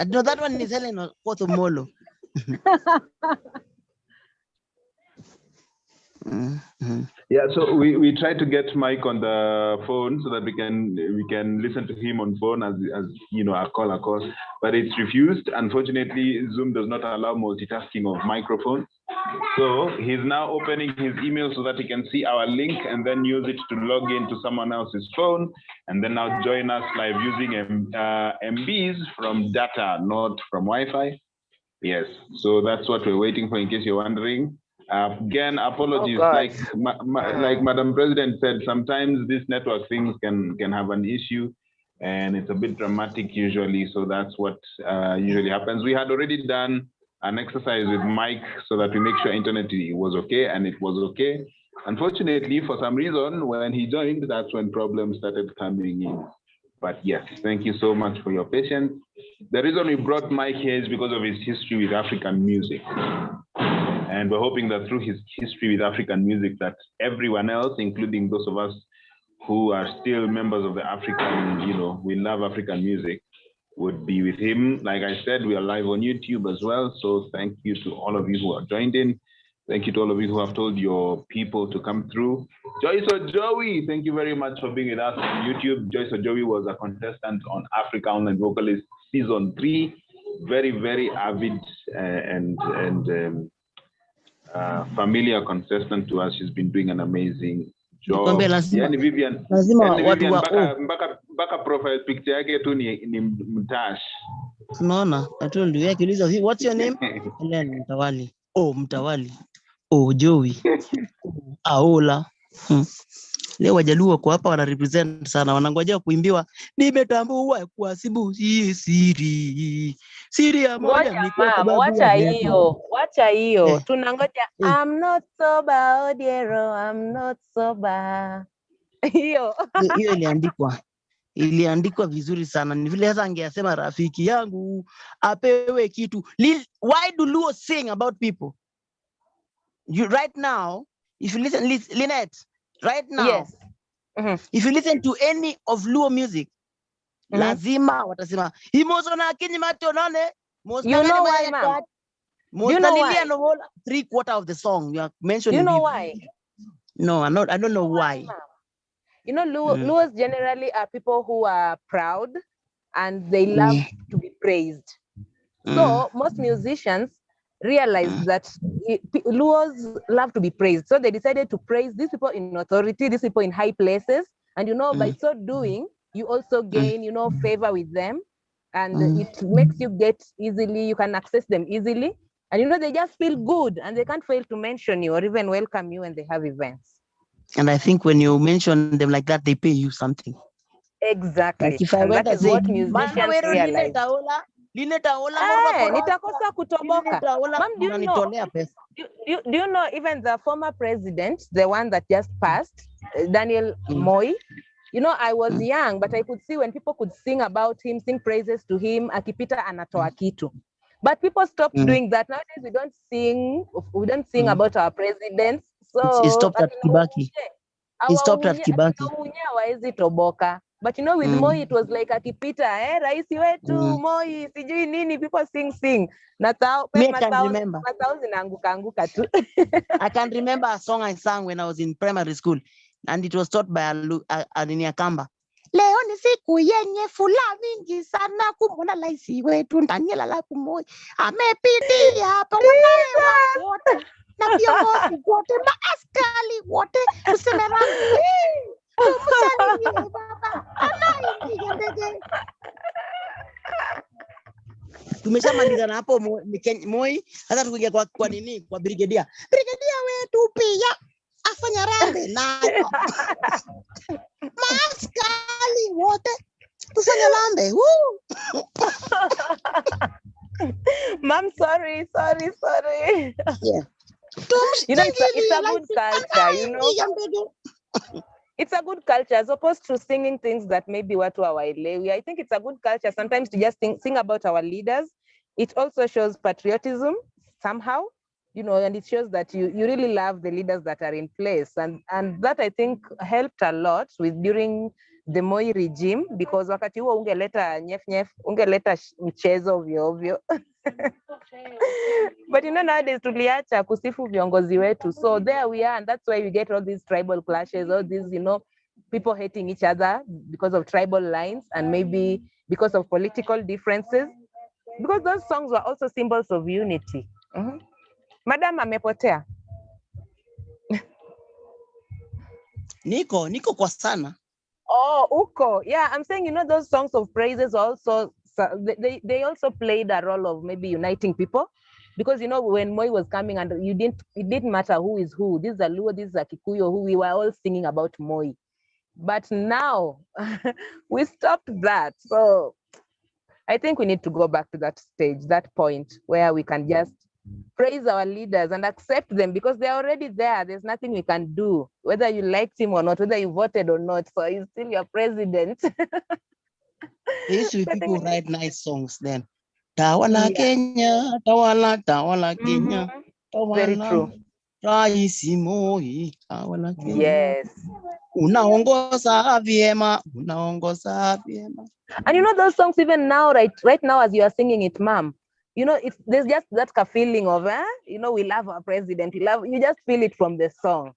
No, that one is Helen Kotomolo. Yeah, so we try to get Mike on the phone so that we can listen to him on phone as you know, a call, but it's refused. Unfortunately, Zoom does not allow multitasking of microphones. So he's now opening his email so that he can see our link and then use it to log into someone else's phone and then now join us live using MBs from data, not from Wi-Fi. Yes, so that's what we're waiting for in case you're wondering. Again, apologies. Like Madam President said, sometimes these network things can have an issue, and it's a bit dramatic usually. So that's what usually happens. We had already done an exercise with Mike so that we make sure internet was okay, and it was okay. Unfortunately, for some reason, when he joined, that's when problems started coming in. But yes, thank you so much for your patience. The reason we brought Mike here is because of his history with African music. And we're hoping that through his history with African music, that everyone else, including those of us who are still members of the African, you know, we love African music, would be with him. Like I said, we are live on YouTube as well. So thank you to all of you who have joined in. Thank you to all of you who have told your people to come through. Joyce Ojowi, thank you very much for being with us on YouTube. Joyce Ojowi was a contestant on Africa Online Vocalist Season 3. Very, very avid and familiar contestant to us. She's been doing an amazing job. Yani Vivian, mpaka profile picture yake tu ni mtash. Unaona, I told you, akiuliza, what's your name? Helen Mtawali. Oh, Mtawali. Oh, Joey. Aola. Leo Wajaluo kwa hapa wana represent sana, wanangojea kuimbiwa nimetambua kuhasibu siri. Siri ya moja ni kwa sababu wacha hiyo. Tunangoja I'm not sober, Odiero, I'm not sober. Hiyo iliandikwa vizuri sana. Ni vile sasa angeasema rafiki yangu apewe kitu. Why do Luo sing about people? Right now, if you listen, Lynette, right now, Yes. if you listen to any of Luo music, lazima watasema imozona kinyi matonone. You know why, ma'am? You know why? 3/4 of the song you are mentioning. You know why? No, I don't know why. You know, Luos generally are people who are proud and they love to be praised. So most musicians realized that Luos love to be praised. So they decided to praise these people in authority, these people in high places. And, you know, by so doing, you also gain, you know, favor with them. And it makes you get easily, you can access them easily. And, you know, they just feel good and they can't fail to mention you or even welcome you when they have events. And I think when you mention them like that, they pay you something. Exactly. Like if I went and say, what musicians realize. Nitakosa kutoboka. Ma'am, do you know even the former president, the one that just passed, Daniel Moi? You know, I was young, but I could see when people could sing about him, sing praises to him, akipita anatoa kitu. But people stopped doing that. Nowadays, we don't sing about our presidents. So it stopped at Kibaki. It stopped at Kibaki. But you know, with Moi, it was like akipita, raisi wetu, Moi, sijui nini, people sing. Me, I can remember. I can remember a song I sang when I was in primary school, and it was taught by Alinia Kamba. Leo ni siku yenye furaha mingi sana kumwona raisi wetu Daniel Arap Moi amepitia pamoja wote na viongozi wote maaskari wote tuseme rangi tumsalimie baba anaingia ndege. Tumeshamaliza na hapo Moi, sasa tukuingia kwa nini, kwa brigedia wetu pia afanya rambe nayo maaskari wote tufanye rambe. Ma'am, sorry. Yeah. You know, it's a good culture, you know. It's a good culture as opposed to singing things that maybe watu hawaelewi. I think it's a good culture sometimes to just sing about our leaders. It also shows patriotism somehow, you know, and it shows that you really love the leaders that are in place. And that I think helped a lot with during the Moi regime, because wakati huo ungeleta nyef, ungeleta mchezo ovyo. But you know, nowadays tuliacha kusifu viongozi wetu. So there we are, and that's why we get all these tribal clashes, all these, you know, people hating each other because of tribal lines and maybe because of political differences. Because those songs were also symbols of unity. Madam amepotea. Niko kwa sana. Oh, uko. Yeah, I'm saying, you know, those songs of praises also, they also played a role of maybe uniting people. Because, you know, when Moi was coming and it didn't matter who is who. This is a Luo, this is a Kikuyu, who we were all singing about Moi. But now we stopped that. So I think we need to go back to that stage, that point where we can just praise our leaders and accept them because they're already there. There's nothing we can do, whether you liked him or not, whether you voted or not. So he's still your president. There used to be people who write nice songs then. Tawala Kenya, Tawala Kenya. Tawala. Very true. Raisi Moi, Tawala Kenya. Yes. Unaongoza vyema. And you know those songs even now, right now as you are singing it, ma'am, you know, there's just that feeling of, you know, we love our president. You just feel it from the song.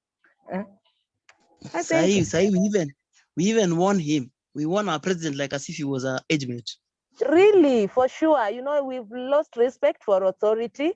We even won him. We won our president like as if he was our age mate. Really, for sure. You know, we've lost respect for authority.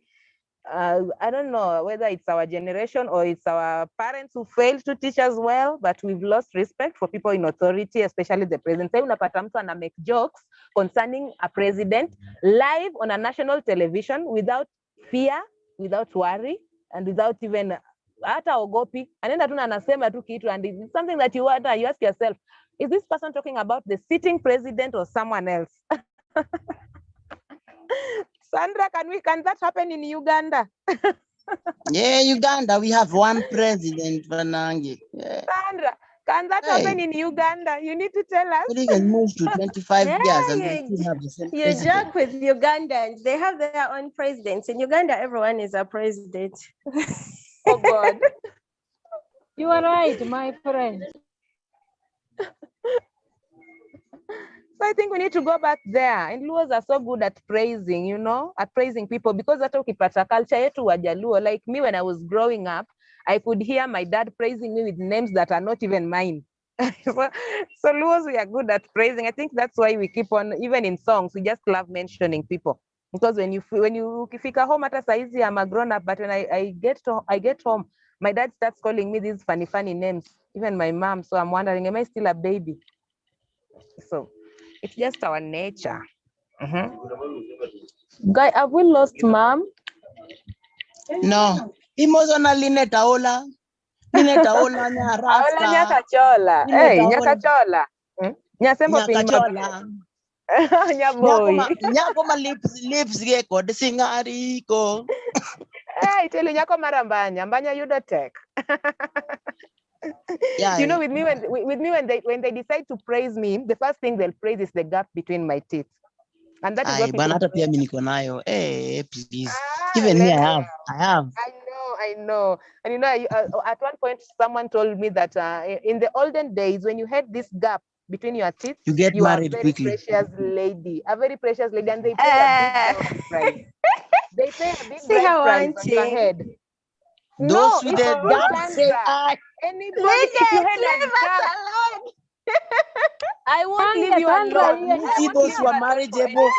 I don't know whether it's our generation or it's our parents who failed to teach us well, but we've lost respect for people in authority, especially the president. Unapata mtu ana make jokes concerning a president live on a national television without fear, without worry, and without even hata ogopi. Anaenda tu anasema tu kitu, and it's something that you ask yourself, is this person talking about the sitting president or someone else? Sandra, can that happen in Uganda? Yeah, Uganda, we have one president, Vanangi. Yeah. Sandra, can that happen in Uganda? You need to tell us. We can move to 25 years and we still have the same president. You joke with Ugandans. They have their own presidents. In Uganda, everyone is a president. Oh, God. You are right, my friend. So I think we need to go back there. And Luos are so good at praising, you know, at praising people, because hata ukipata culture yetu Wajaluo, like me when I was growing up, I could hear my dad praising me with names that are not even mine. So Luos, we are good at praising. I think that's why we keep on, even in songs, we just love mentioning people. Because when you ukifika home, hata saizi I'm a grown up, but when I get home, my dad starts calling me these funny names, even my mom. So I'm wondering, am I still a baby? So it's just our nature. Guy, have we lost mom? No. Emotionally netaola. Ninetaola nya rasta. Aola nyakachola. Hey, nyakachola. Nyasembo nyakachola. Nyaboy. Nyakoma lips record singariko. Hey, tell you nyako marambanya, mbanya yudotek. Yeah. You know, with me when they decide to praise me, the first thing they'll praise is the gap between my teeth, and that is what people. Banata pia mimi niko nayo. Hey, please. Even me, I have. I know. And you know, at one point, someone told me that in the olden days, when you had this gap between your teeth, you get married are a very quickly. Precious lady, a very precious lady, and they pay a big price. They pay a big price on your head. Those with the gap say, anybody, if you had a gap, I won't leave you alone. See, those who are marriageable.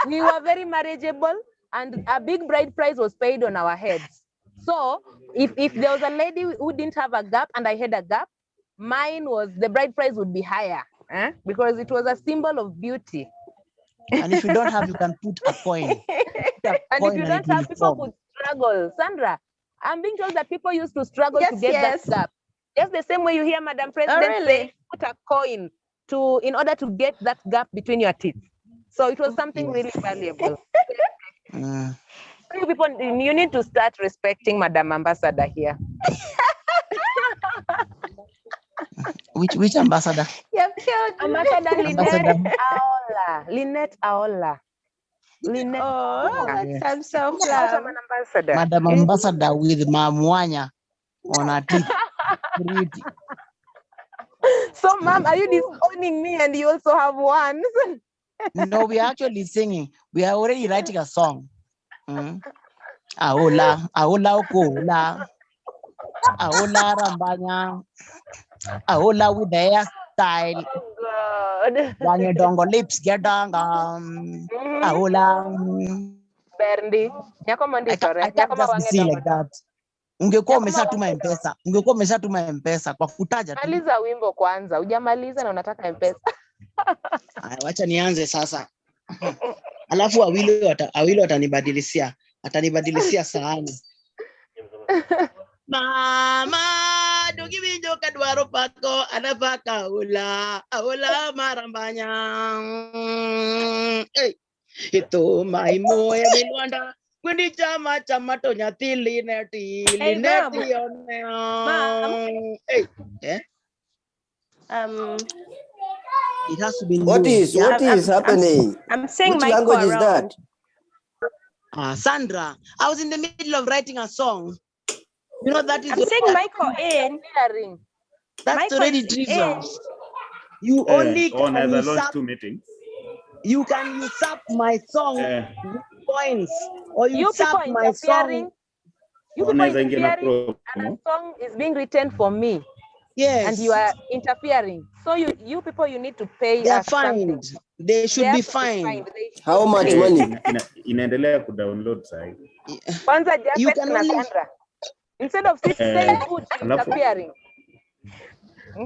We were very marriageable, and a big bride price was paid on our heads. So if there was a lady who didn't have a gap and I had a gap, the bride price would be higher, because it was a symbol of beauty. And if you don't have, you can put a coin. And if you don't have, people could struggle. Sandra, I'm being told that people used to struggle to get that gap. Just the same way you hear Madam President say, put a coin in order to get that gap between your teeth. So it was something really valuable. You people, you need to start respecting Madam Ambassador here. Which ambassador? Ambassador Lynette Aola. Oh, that's self-love. Madam Ambassador with Mamwanya on her teeth. So, Mom, are you disowning me and you also have one? No, we are actually singing. We are already writing a song. Aola okola. Aola rambanya. Aola with the hairstyle. When your dongo lips get down. Aola. Berndi. I can't just sing like that. Ungekuwa umeshatuma mpesa kwa kutaja tu. Maliza wimbo kwanza. Hujamaliza na unataka mpesa. Wacha nianze sasa. Alafu Awillo atanibadilishia sahani. Mama dugivinjo kadwaro pako anapaka aola marambanya. Hey. Ito maimo ya milwanda. Kundi chama to nyati lineti Hey. It has to be what is happening? I'm saying which language is that? Sandra, I was in the middle of writing a song. You know that is. I'm saying Michael in. That's Michael already trivial. You only can launch 2 meetings. You can usurp my song with points, or you usurp my song. You people interfering, and a song is being written for me. Yes. And you are interfering. So you people, you need to pay. They are fined. They should be fined. How much money? Inaendelea kudownload sasa. You can only. Instead of saying good, interfering.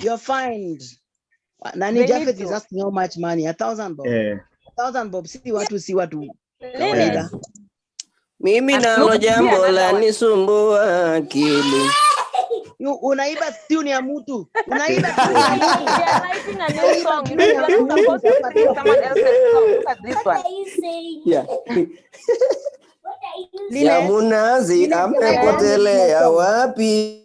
You're fined. Nani Japheth is asking how much money? 1,000 bob. 1,000 bob. See what to. Mimi nalo jambo la nisumbua akili. Unaiba tune ya mtu. Unaiba. We are writing a new song. You are not supposed to sing someone else's song. Look at this one. Yeah. Ya munazi amepotelea wapi?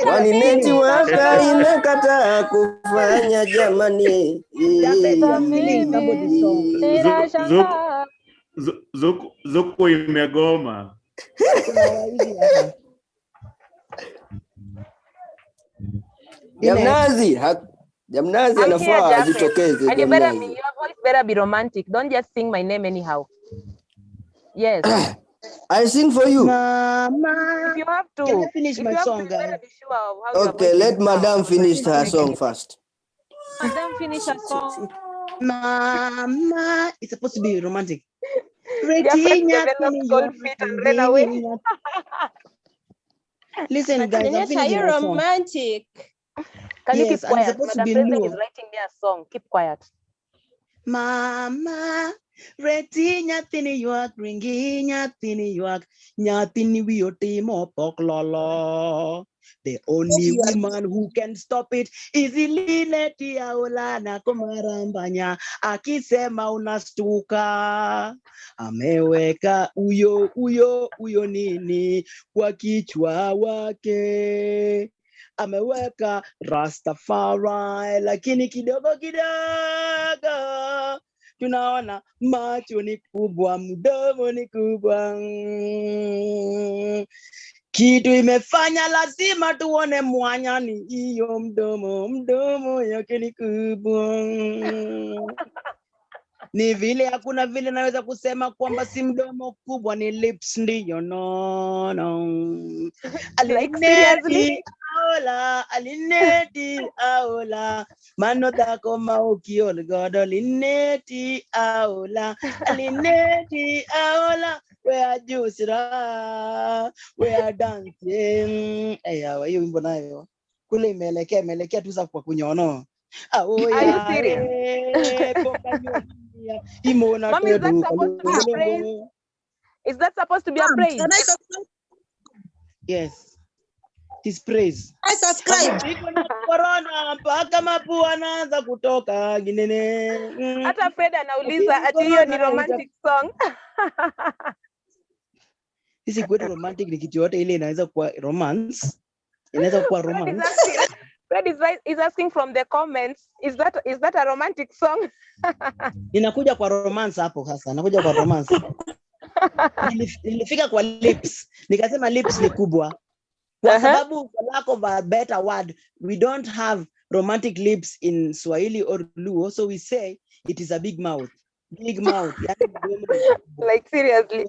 Walineti waka inakata kufanya jamani. Zuku imegoma. Jamnazi, Jamnazi I'm here, anafaa Jafet. ajitokeze And you better be, Jamnazi. your voice better be romantic. Don't just sing my name anyhow. Yes. I sing for you. Mama, If you have to. can I finish If my you have song, to, you better guys? be sure of how your Okay, voice let is Madam finish her song first. Madam, finish her song. Mama, it's supposed to be romantic. Jafet developed cold feet and ran away. Listen, But guys, I'm Ninette, are finishing you my song. romantic? Can you Yes, keep and it's quiet? supposed to Madam be President Luo. is writing me a song. Keep quiet. Mama, reti nyathini yuak, ringi nyathini yuak, nyathini wiyo timo poklolo. The only woman who can stop it is Ilineti Aolana Kumarambanya. Akisema unastuka. Ameweka uyo nini kwa kichwa wake. Ameweka Rastafari, lakini kidogo tunaona macho ni kubwa, mdomo ni kubwa. Kitu imefanya lazima tuone mwanya ni hiyo mdomo yake ni kubwa. Ni vile hakuna vile naweza kusema kwamba si mdomo kubwa, ni lips ndiyo no. Alineti aola mano dako maokiol godo lineti aola alineti aola we are jusra we are dancing. Eyawa hiyo wimbo nayo kule imeelekea tu kwa kunyono. Are you serious? Mom, is that supposed to be a praise? Is that supposed to be a praise? Can I subscribe? Yes. It is praise. I subscribe. Corona mpaka mapua anaanza kutoka ginene. Hata Fred anauliza ati hiyo ni romantic song. Sisi kwetu romantic ni kitu yote ile inaweza kuwa romance. Inaweza kuwa romance. Fred is asking from the comments, is that a romantic song? Inakuja kwa romance hapo sasa. Inakuja kwa romance. Nilifika kwa lips. Nikasema lips ni kubwa. Kwa sababu for lack of a better word, we don't have romantic lips in Swahili or Luo, so we say it is a big mouth. Big mouth. Like seriously.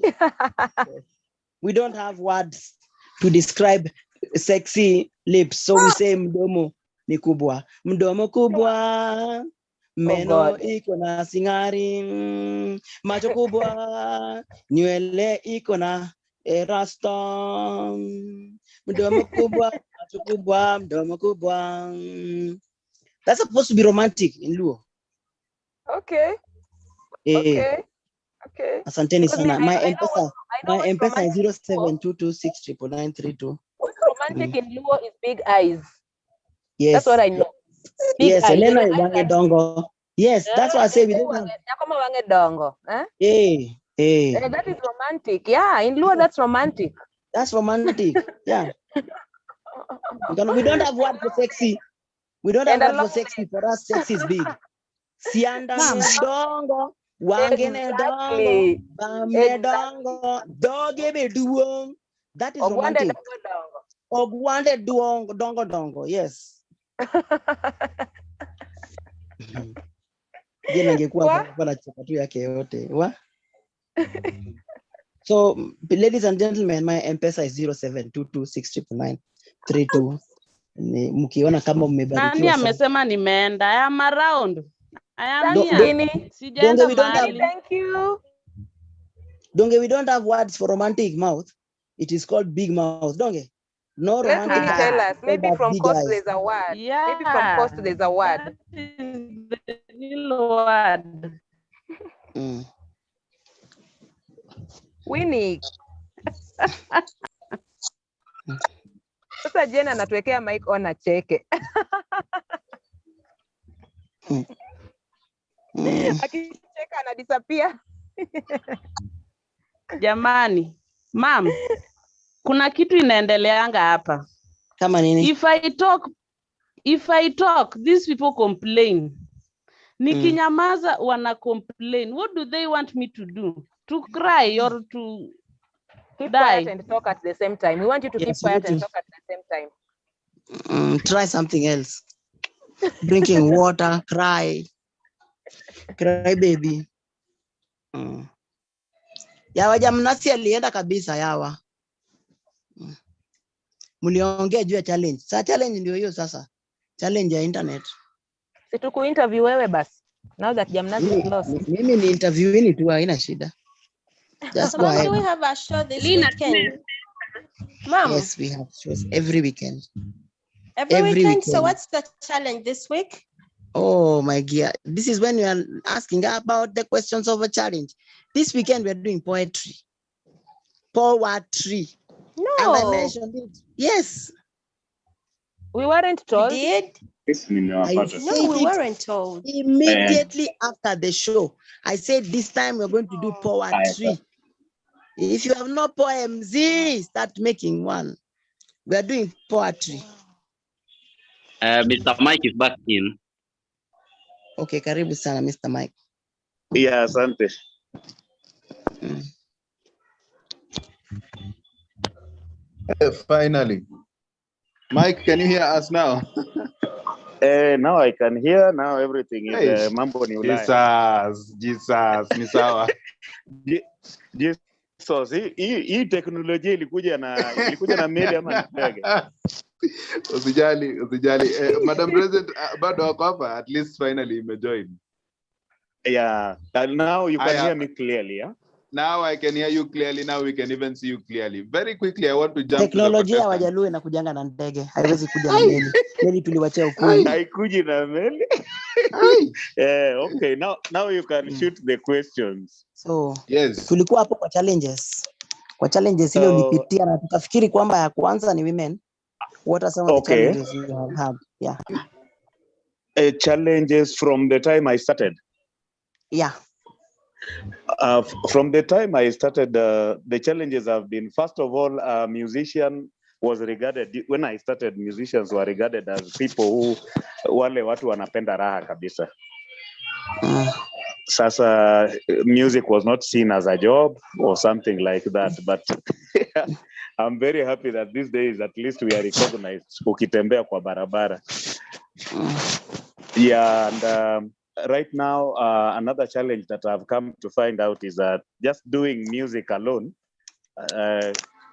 We don't have words to describe sexy lips, so we say mdomo ni kubwa. Mdomo kubwa. Meno iko na singari. Macho kubwa. Nywele iko na rasta. Mdomo kubwa, macho kubwa, mdomo kubwa. That's supposed to be romantic in Luo. Okay. Okay. Asanteni sana. My M-Pesa is 0722699932. Romantic in Luo is big eyes. Yes. That's what I know. Big yes, eyes. Elena wange dongo. Yes, that's what I say. We don't have. Yakoma wange dongo. Hey. That is romantic. Yeah, in Luo that's romantic. That's romantic. Yeah. We don't have word for sexy. We don't have word for sexy. For us, sexy is big. Sianda dongo. Wangene dongo. Bame dongo. Doge be duong. That is romantic. Ogwande dongo. Yes. Jina ngekuwa kwa chapatu yake yote. Wa? So, ladies and gentlemen, my M-Pesa is 0722699932. Mkiona kama mmebarikiwa. Nani amesema nimeenda? I am around. I am here. Sijaenda mahali. Thank you. Donge, we don't have words for romantic mouth. It is called big mouth. Donge. No Let romantic. me tell us. Maybe from coast eyes. there's a word. Yeah. Maybe from coast there's a word. That is the real word. Winnie. Sasa Jena anatuwekea mic on acheke. Akicheka ana disappear. Jamani, ma'am, kuna kitu inaendeleanga hapa. Kama nini? If I talk, these people complain. Nikinyamaza wana complain. What do they want me to do? To cry or to keep die? Quiet and talk at the same time. We want you to keep quiet and talk at the same time. Try something else. Drinking water, cry baby. Yawa Jamnasi alienda kabisa yawa. Mliongea juu ya challenge. Sasa challenge ndio hiyo sasa. Challenge ya internet. Situku interview wewe basi. Now that Jamnasi is lost. Mimi ni interviewini tu haina shida. Just go ahead. Do we have a show this weekend? Mom. Yes, we have shows every weekend. Every weekend. So what's the challenge this week? Oh my dear. This is when we are asking about the questions of a challenge. This weekend we are doing poetry. Poetry. No. And I mentioned it. Yes. We weren't told. We did? No, we weren't told. Immediately after the show, I said this time we're going to do poetry. If you have no poems, start making one. We are doing poetry. Mr. Mike is back in. Okay, karibu sana, Mr. Mike. Yeah, asante. Finally. Mike, can you hear us now? Now I can hear. Now everything is mambo ni Ulaya. Jesus, ni sawa. Jesus, hii teknolojia ilikuja na meli ama ndege. Usijali. Madam President, bado wako hapa, at least finally imejoin. Yeah, and now you can hear me clearly, yeah? Now I can hear you clearly. Now we can even see you clearly. Very quickly, I want to jump Teknolojia ya Wajaluo inakujanga na ndege. Haiwezi kuja na meli. Meli tuliwachia ukuni. Haikuji na meli. Okay, now you can shoot the questions. So, yes. Tulikuwa hapo kwa challenges. Kwa challenges ile ulipitia na tukafikiri kwamba ya kwanza ni women. What are some of the challenges you have had? Yeah. Challenges from the time I started. Yeah. From the time I started, the challenges have been, first of all, a musician was regarded, when I started, musicians were regarded as people who, wale watu wanapenda raha kabisa. Sasa, music was not seen as a job or something like that, but I'm very happy that these days, at least we are recognized, ukitembea kwa barabara. Yeah, and right now, another challenge that I've come to find out is that just doing music alone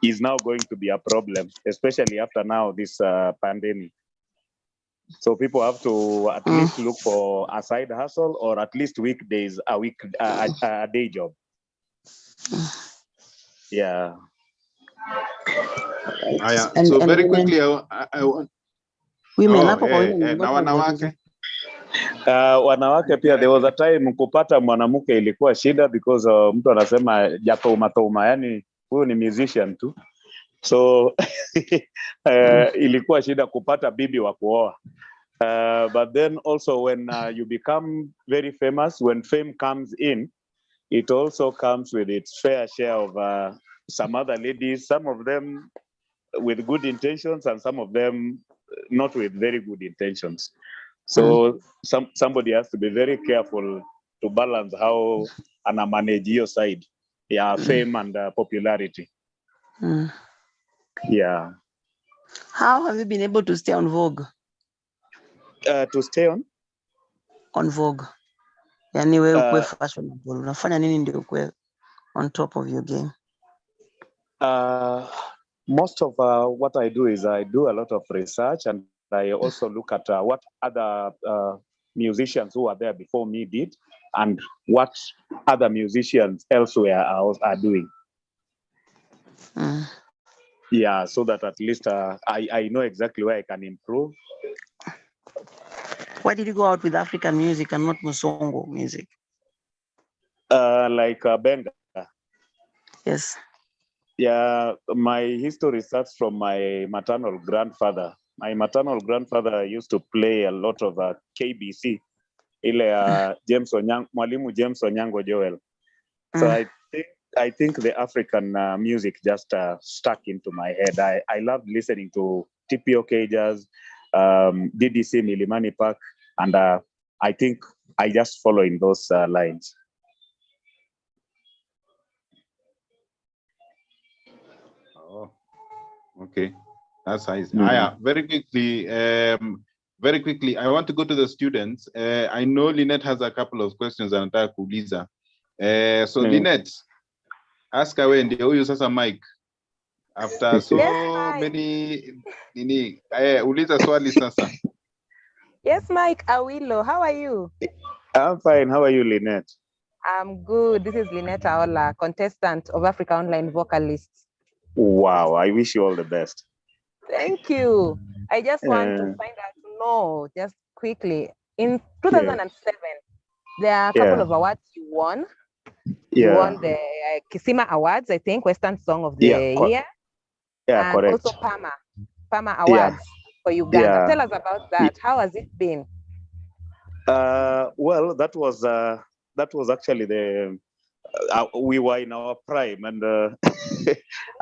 is now going to be a problem, especially after now this pandemic. So people have to at least look for a side hustle or at least weekdays, a day job. Yeah. So very quickly, I want women. Na wanawake. Wanawake pia, there was a time kupata mwanamke ilikuwa shida because mtu anasema jatouma, yani huyu ni musician tu. So ilikuwa shida kupata bibi wa kuoa. But then also when you become very famous, when fame comes in, it also comes with its fair share of some other ladies, some of them with good intentions and some of them not with very good intentions. So somebody has to be very careful to balance how ana manage your side, fame and popularity. Yeah. How have you been able to stay on Vogue? To stay on? On Vogue. Yani wewe ukwe fashionable. Unafanya nini ndio ukwe on top of your game? Most of what I do is I do a lot of research, and I also look at what other musicians who are there before me did and what other musicians elsewhere are doing. Yeah, so that at least I know exactly where I can improve. Why did you go out with African music and not Musongo music? Like Benga. Yes. Yeah, my history starts from my maternal grandfather. My maternal grandfather used to play a lot of KBC, ile Mwalimu James Onyango Joel. So I think the African music just stuck into my head. I loved listening to TPOK Jazz, DDC Milimani Park, and I think I just follow in those lines. Oh, okay. That's nice. Yeah, very quickly, I want to go to the students. I know Lynette has a couple of questions and Lisa. So Lynette, ask away and you use a mic. After so many Uliza swali sasa. Yes, Mike Awillo, how are you? I'm fine. How are you, Lynette? I'm good. This is Lynette Aola, contestant of Africa Online Vocalists. Wow, I wish you all the best. Thank you. I just want to find out, just quickly, in 2007, there are a couple of awards you won. You won the Kisima Awards, I think, Western Song of the Year. Yeah, and correct. Also Pama Awards for Uganda. Tell us about that. How has it been? Well, that was actually the we were in our prime, and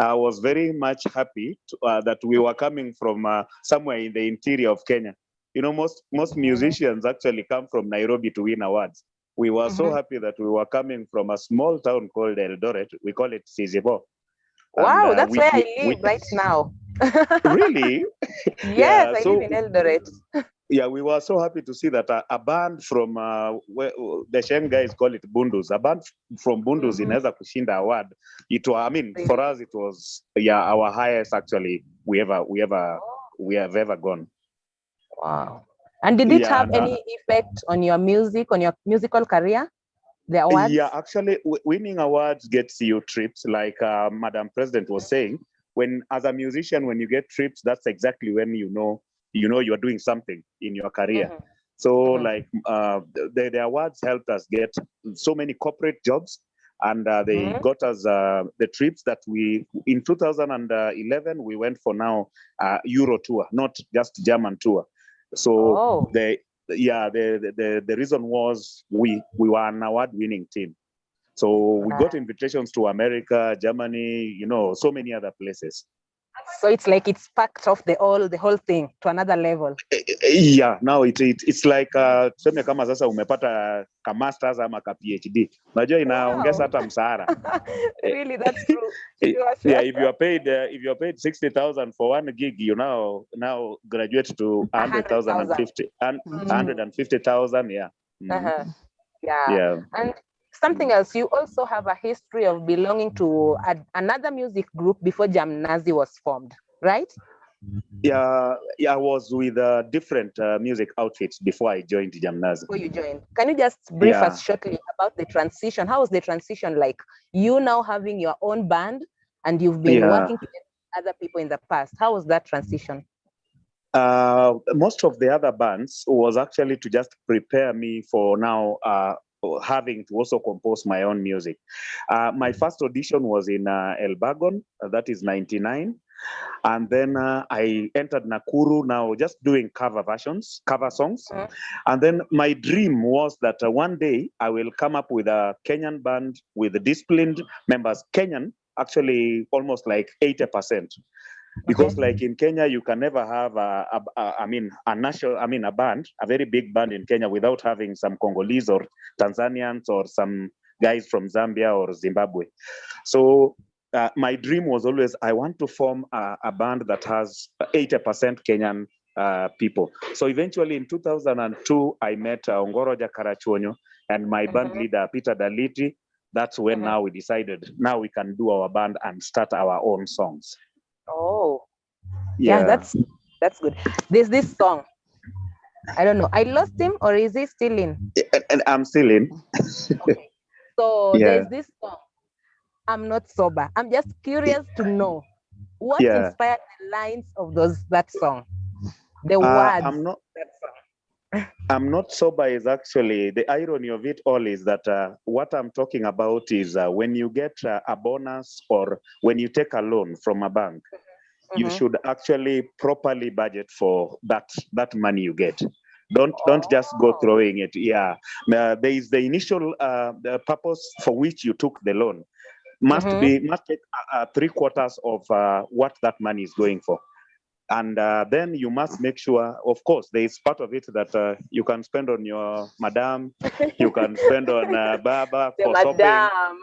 I was very much happy that we were coming from somewhere in the interior of Kenya. You know, most musicians actually come from Nairobi to win awards. We were so happy that we were coming from a small town called Eldoret. We call it Sizibo. Wow, that's where I live right now. Really? Yes, I live in Eldoret. Yeah, we were so happy to see that a band from the Shen guys call it Bundus. A band from Bundus inaweza kushinda award. It was, I mean, for us it was our highest actually we have ever gone. Wow. And did it have any effect on your music, on your musical career? The awards? Yeah, actually, winning awards gets you trips, like Madam President was saying. When, as a musician, when you get trips, that's exactly when you know you're doing something in your career. So, like, the awards helped us get so many corporate jobs, and they got us the trips that we, in 2011, we went for now Euro tour, not just German tour. So the reason was we were an award-winning team. So we got invitations to America, Germany, so many other places. So it's like it's packed off the whole thing to another level. Yeah, now it's like tuseme kama sasa umepata ka masters ama ka PhD. Unajua inaongeza hata mshahara. Really, that's true. Yeah, if you are paid 60,000 for one gig, you now graduate to 100,000 and 150,000. Yeah. Yeah. And something else, you also have a history of belonging to another music group before Jamnazi was formed, right? Yeah, I was with different music outfits before I joined Jamnazi. Before you joined, can you just brief us shortly about the transition? How was the transition like? You now having your own band and you've been working with other people in the past. How was that transition? Most of the other bands was actually to just prepare me for now having to also compose my own music. My first audition was in Elbagon, that is 99. And then I entered Nakuru, now just doing cover songs. And then my dream was that one day I will come up with a Kenyan band with disciplined members. Kenyan, actually almost like 80%. Because like in Kenya, you can never have a band, a very big band in Kenya without having some Congolese or Tanzanians or some guys from Zambia or Zimbabwe. So my dream was always, I want to form a band that has 80% Kenyan people. So eventually in 2002, I met Ongoroja Karachuonyo and my band leader, Peter Daliti. That's when now we decided, now we can do our band and start our own songs. Oh, yeah, that's good. There's this song. I don't know. I lost him, or is he still in? And I'm still in. Okay. So there's this song. I'm not sober. I'm just curious to know what inspired the lines of that song. The words. I'm not sober is actually, the irony of it all is that what I'm talking about is when you get a bonus or when you take a loan from a bank, you should actually properly budget for that money you get. Don't just go throwing it. Yeah, there is the initial the purpose for which you took the loan must take 3/4 of what that money is going for. And then you must make sure, of course, there is part of it that you can spend on your madam, you can spend on baba The for shopping. madam.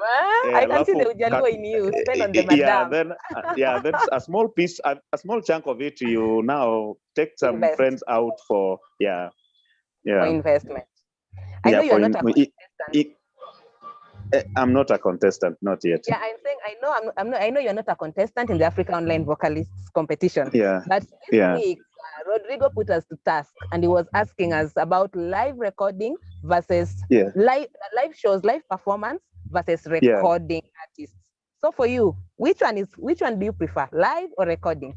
I can see the Ujaluo in you. Spend on the Yeah, madam. then a small piece, a small chunk of it, you now take some Invest. friends out for For investment. I Yeah, know you're not a contestant. I'm not a contestant, not yet. Yeah, I'm saying I know you're not a contestant in the Africa Online Vocalists competition. Yeah. But this week, Rodrigo put us to task, and he was asking us about live recording versus live shows, live performance versus recording artists. So for you, which one do you prefer, live or recording?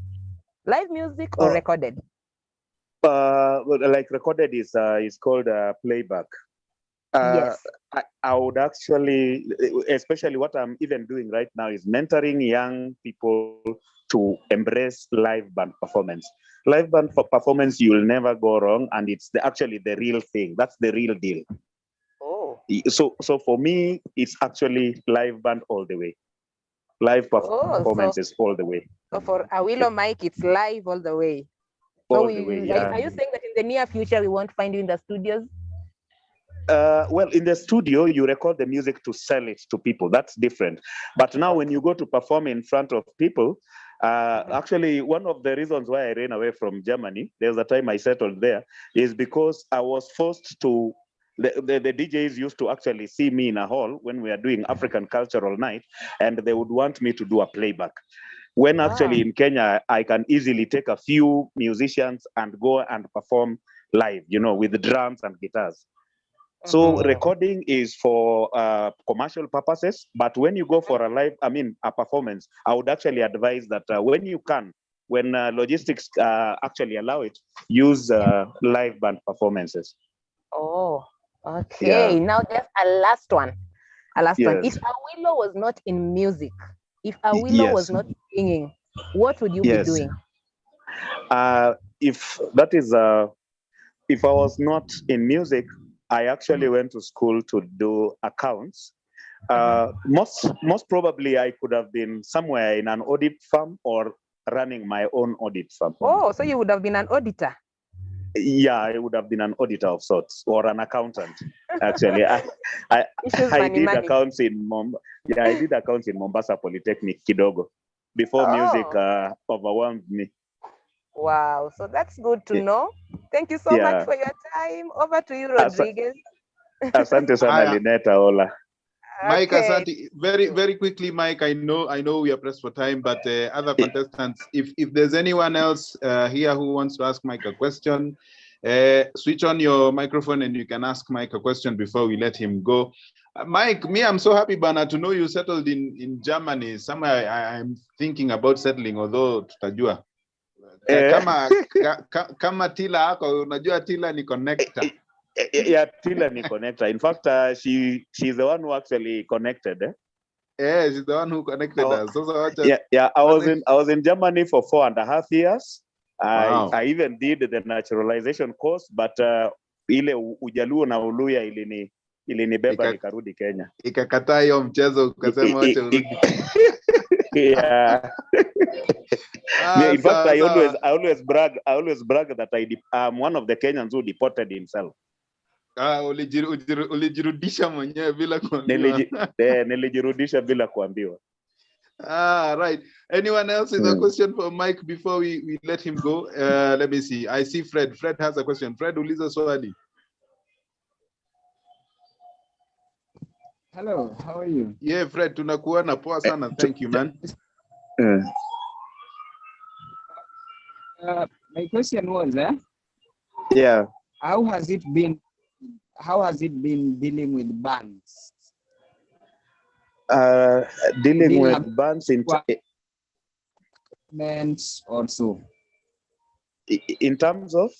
Live music or recorded? Like recorded is called playback. Yes. I would actually, especially what I'm even doing right now is mentoring young people to embrace live band performance. Live band performance, you'll never go wrong, and it's actually the real thing. That's the real deal. Oh. So for me, it's actually live band all the way. Live performances all the way. So for Awillo Mike, it's live all the way. All the way, yeah. Are you saying that in the near future we won't find you in the studios? Well, in the studio, you record the music to sell it to people. That's different. But now when you go to perform in front of people, actually, one of the reasons why I ran away from Germany, there's a time I settled there, is because I was forced to, the DJs used to actually see me in a hall when we are doing African Cultural Night, and they would want me to do a playback. When actually in Kenya, I can easily take a few musicians and go and perform live, with the drums and guitars. So recording is for commercial purposes, but when you go for a performance, I would actually advise that when logistics actually allow it, use live band performances. Oh, okay. Yeah. Now just a last one. If Awillo was not in music, if Awillo was not singing, what would you be doing? If I was not in music, I actually went to school to do accounts. Most probably I could have been somewhere in an audit firm or running my own audit firm. Oh, so you would have been an auditor? Yeah, I would have been an auditor of sorts or an accountant. Actually, I did accounts in Mombasa Polytechnic kidogo before music overwhelmed me. Wow, so that's good to know. Thank you so much for your time. Over to you, Rodriguez. Asante sana Lineta, Ola. Mike, asante. Very quickly, Mike. I know we are pressed for time, but other contestants, if there's anyone else here who wants to ask Mike a question, switch on your microphone and you can ask Mike a question before we let him go. Mike, I'm so happy, Bana, to know you settled in Germany. Somewhere I'm thinking about settling, although tutajua. Kama Tila ako, unajua Tila ni connector. Yeah, Tila ni connector. In fact, she's the one who actually connected. Yeah, she's the one who connected us. I was in Germany for 4.5 years. Wow. I even did the naturalization course, but ile Ujaluo na Uluya ilinibeba nikarudi Kenya. Ikakataa hiyo mchezo ukasema wacha urudi. Yeah. In fact, I always brag that I'm one of the Kenyans who deported himself. Ulijirudisha mwenyewe bila kuambiwa. Nilijirudisha bila kuambiwa. Right. Anyone else with a question for Mike before we let him go? Let me see. I see Fred. Fred has a question. Fred, uliza swali. Hello, how are you? Yeah, Fred, tunakuona poa sana. Thank you, man. My question was, how has it been dealing with bands? Dealing with bands also. In terms of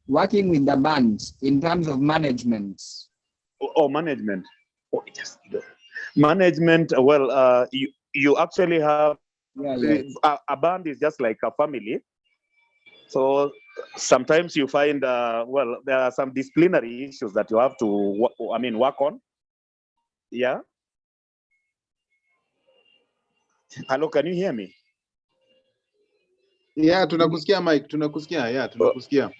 working with the bands, in terms of management. Management. Yes. Management. Well, you actually have a band is just like a family. So sometimes you find there are some disciplinary issues that you have to work on. Yeah. Hello, can you hear me? Yeah, tunakusikia Mike, tunakusikia. Yeah, tunakusikia.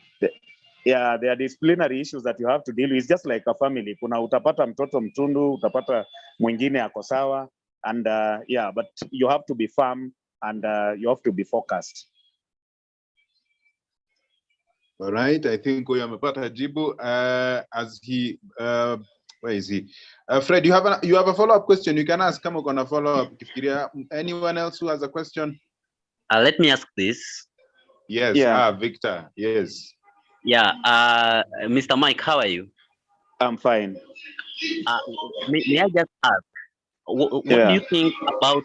Yeah, there are disciplinary issues that you have to deal with. It's just like a family. Kuna utapata mtoto mtundu, utapata mwingine ako sawa, and yeah, but you have to be firm and you have to be focused. All right, I think we amepata jibu. As he, where is he? Fred, you have a follow-up question. You can ask. Kama uko na follow-up. Anyone else who has a question? Let me ask this. Yes. Yeah. Victor. Yes. Yeah. Mr. Mike, how are you? I'm fine. May I just ask, what do you think about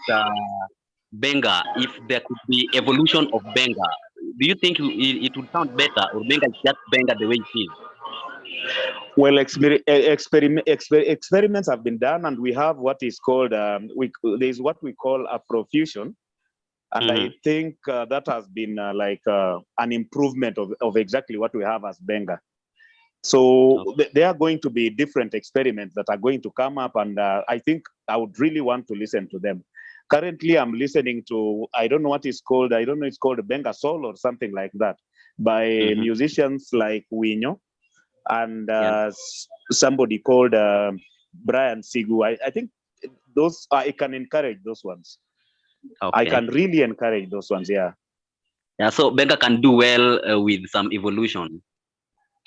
Benga? If there could be evolution of Benga, do you think it would sound better, or Benga is just Benga the way it is? Well, experiments have been done, and we have what is called there's what we call Afrofusion, and I think that has been like an improvement of exactly what we have as Benga. So there are going to be different experiments that are going to come up, and I think I would really want to listen to them. Currently, I'm listening to, I don't know what it's called. I don't know, it's called Benga Soul or something like that, by musicians like Awillo and somebody called Brian Sigu. I think those, I can encourage those ones. Okay. I can really encourage those ones, yeah. Yeah, so Benga can do well with some evolution.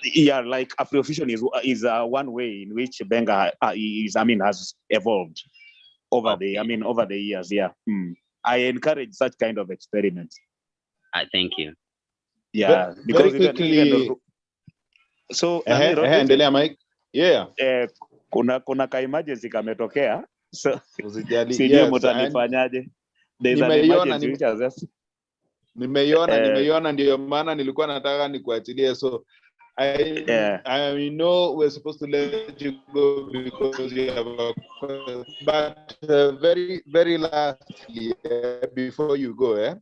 Yeah, like Afrofusion is one way in which Benga has evolved over the years. Yeah, I encourage such kind of experiments. Thank you. Yeah, because very quickly. So endelea Mike. Yeah. Kuna ka emergency kametokea. So sijui mtanifanyaje. There's an emergency which has just nimeiona ndio maana nilikuwa nataka nikuachilie. So I know we're supposed to let you go because you have a question, but very lastly, before you go,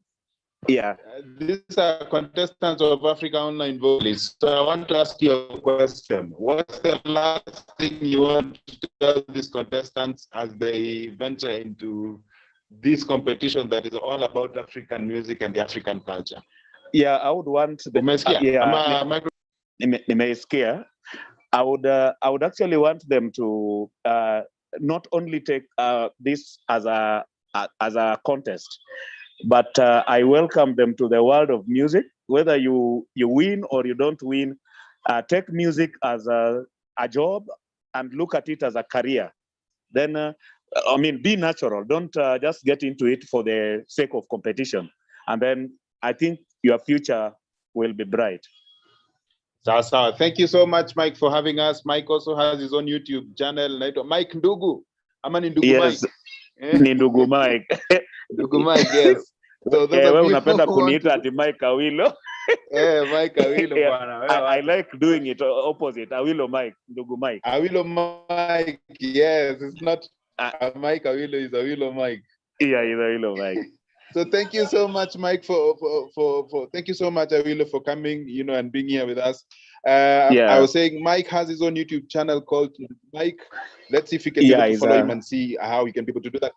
these are contestants of Africa Online Vocalists. So I want to ask you a question. What's the last thing you want to tell these contestants as they venture into this competition that is all about African music and the African culture? Yeah, I would want I would actually want them to not only take this as a contest, but I welcome them to the world of music. Whether you win or you don't win, take music as a job and look at it as a career. Then, be natural. Don't just get into it for the sake of competition. And then I think your future will be bright. Sawa. Thank you so much, Mike, for having us. Mike also has his own YouTube channel. Mike Ndugu. Ama ni Ndugu Mike. Ni Ndugu Mike. Ndugu Mike, yes. So those unapenda kuniita ati Mike Awillo. Mike Awillo bwana. I like doing it opposite. Awillo Mike, Ndugu Mike. Awillo Mike. Yes, it's not Mike Awillo, is Awillo Mike. Yeah, it's Awillo Mike. So thank you so much, Mike, for thank you so much, Awillo, for coming, and being here with us. I was saying Mike has his own YouTube channel called Mike. Let's see if we can follow him and see how we can be able to do that.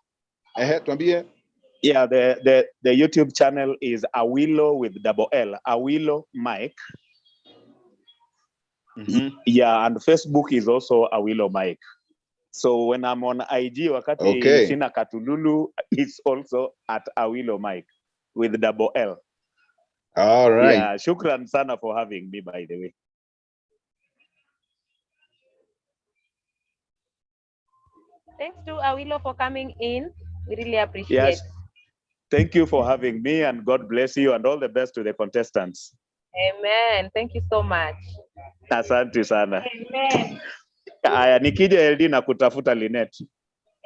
Yeah, the YouTube channel is Awillo with double L, Awillo Mike. Yeah, and Facebook is also Awillo Mike. So when I'm on IG, wakati sina katululu, it's also at Awillo Mike with double L. All right. Yeah, shukran sana for having me, by the way. Thanks to Awillo for coming in. We really appreciate it. Thank you for having me, and God bless you, and all the best to the contestants. Amen. Thank you so much. Asante sana. Amen. Aya, nikija LD na kutafuta Lynette.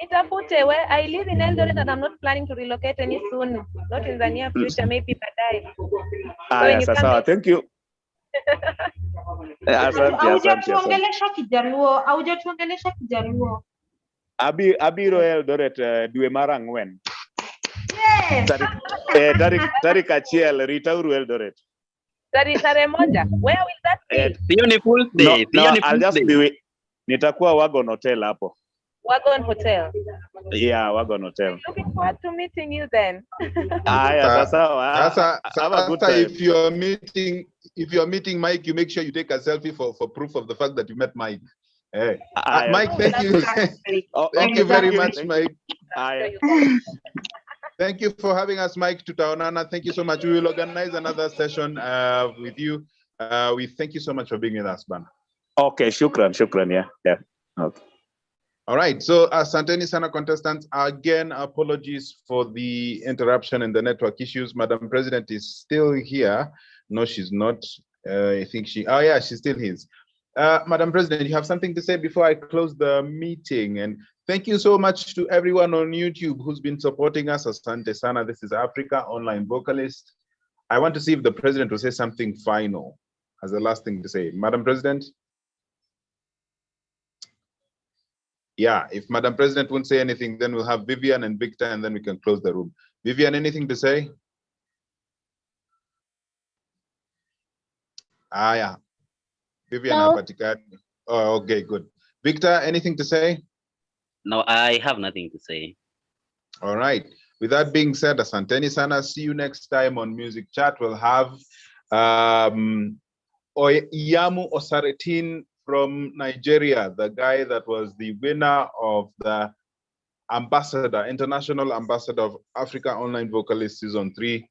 Itafute, where I live in Eldoret and I'm not planning to relocate any soon. Not in the near future, maybe baadaye. Aya, sasa, thank you. Haujatuongelesha Kijaluo. Abiro Eldoret dwe mar ang'wen. Yes. Tarik achiel ritauru Eldoret. Tarehe moja. Where will that be? Theo ni full day. No, I'll just be nitakuwa Wagon Hotel hapo. Wagon Hotel. Yeah, Wagon Hotel. Looking forward to meeting you then. Have a good time. If you're meeting Mike, you make sure you take a selfie for proof of the fact that you met Mike. Hey. Mike, thank you. Thank you very much, Mike. Thank you for having us, Mike Tutaonana. Thank you so much. We will organize another session with you. We thank you so much for being with us, man. Okay, shukran, yeah. Okay. All right, so Asanteni Sana contestants, again, apologies for the interruption and the network issues. Madam President is still here. No, she's not. I think she's still here. Madam President, you have something to say before I close the meeting? And thank you so much to everyone on YouTube who's been supporting us. Asante Sana, this is Africa Online Vocalist. I want to see if the President will say something final as the last thing to say. Madam President? Yeah, if Madam President won't say anything, then we'll have Vivian and Victor, and then we can close the room. Vivian, anything to say? Yeah. Vivian, No. Oh, okay, good. Victor, anything to say? No, I have nothing to say. All right. With that being said, Asanteni Sana, see you next time on Music Chat. We'll have Iyamu Osaretin from Nigeria, the guy that was the winner of the International Ambassador of Africa Online Vocalist Season 3.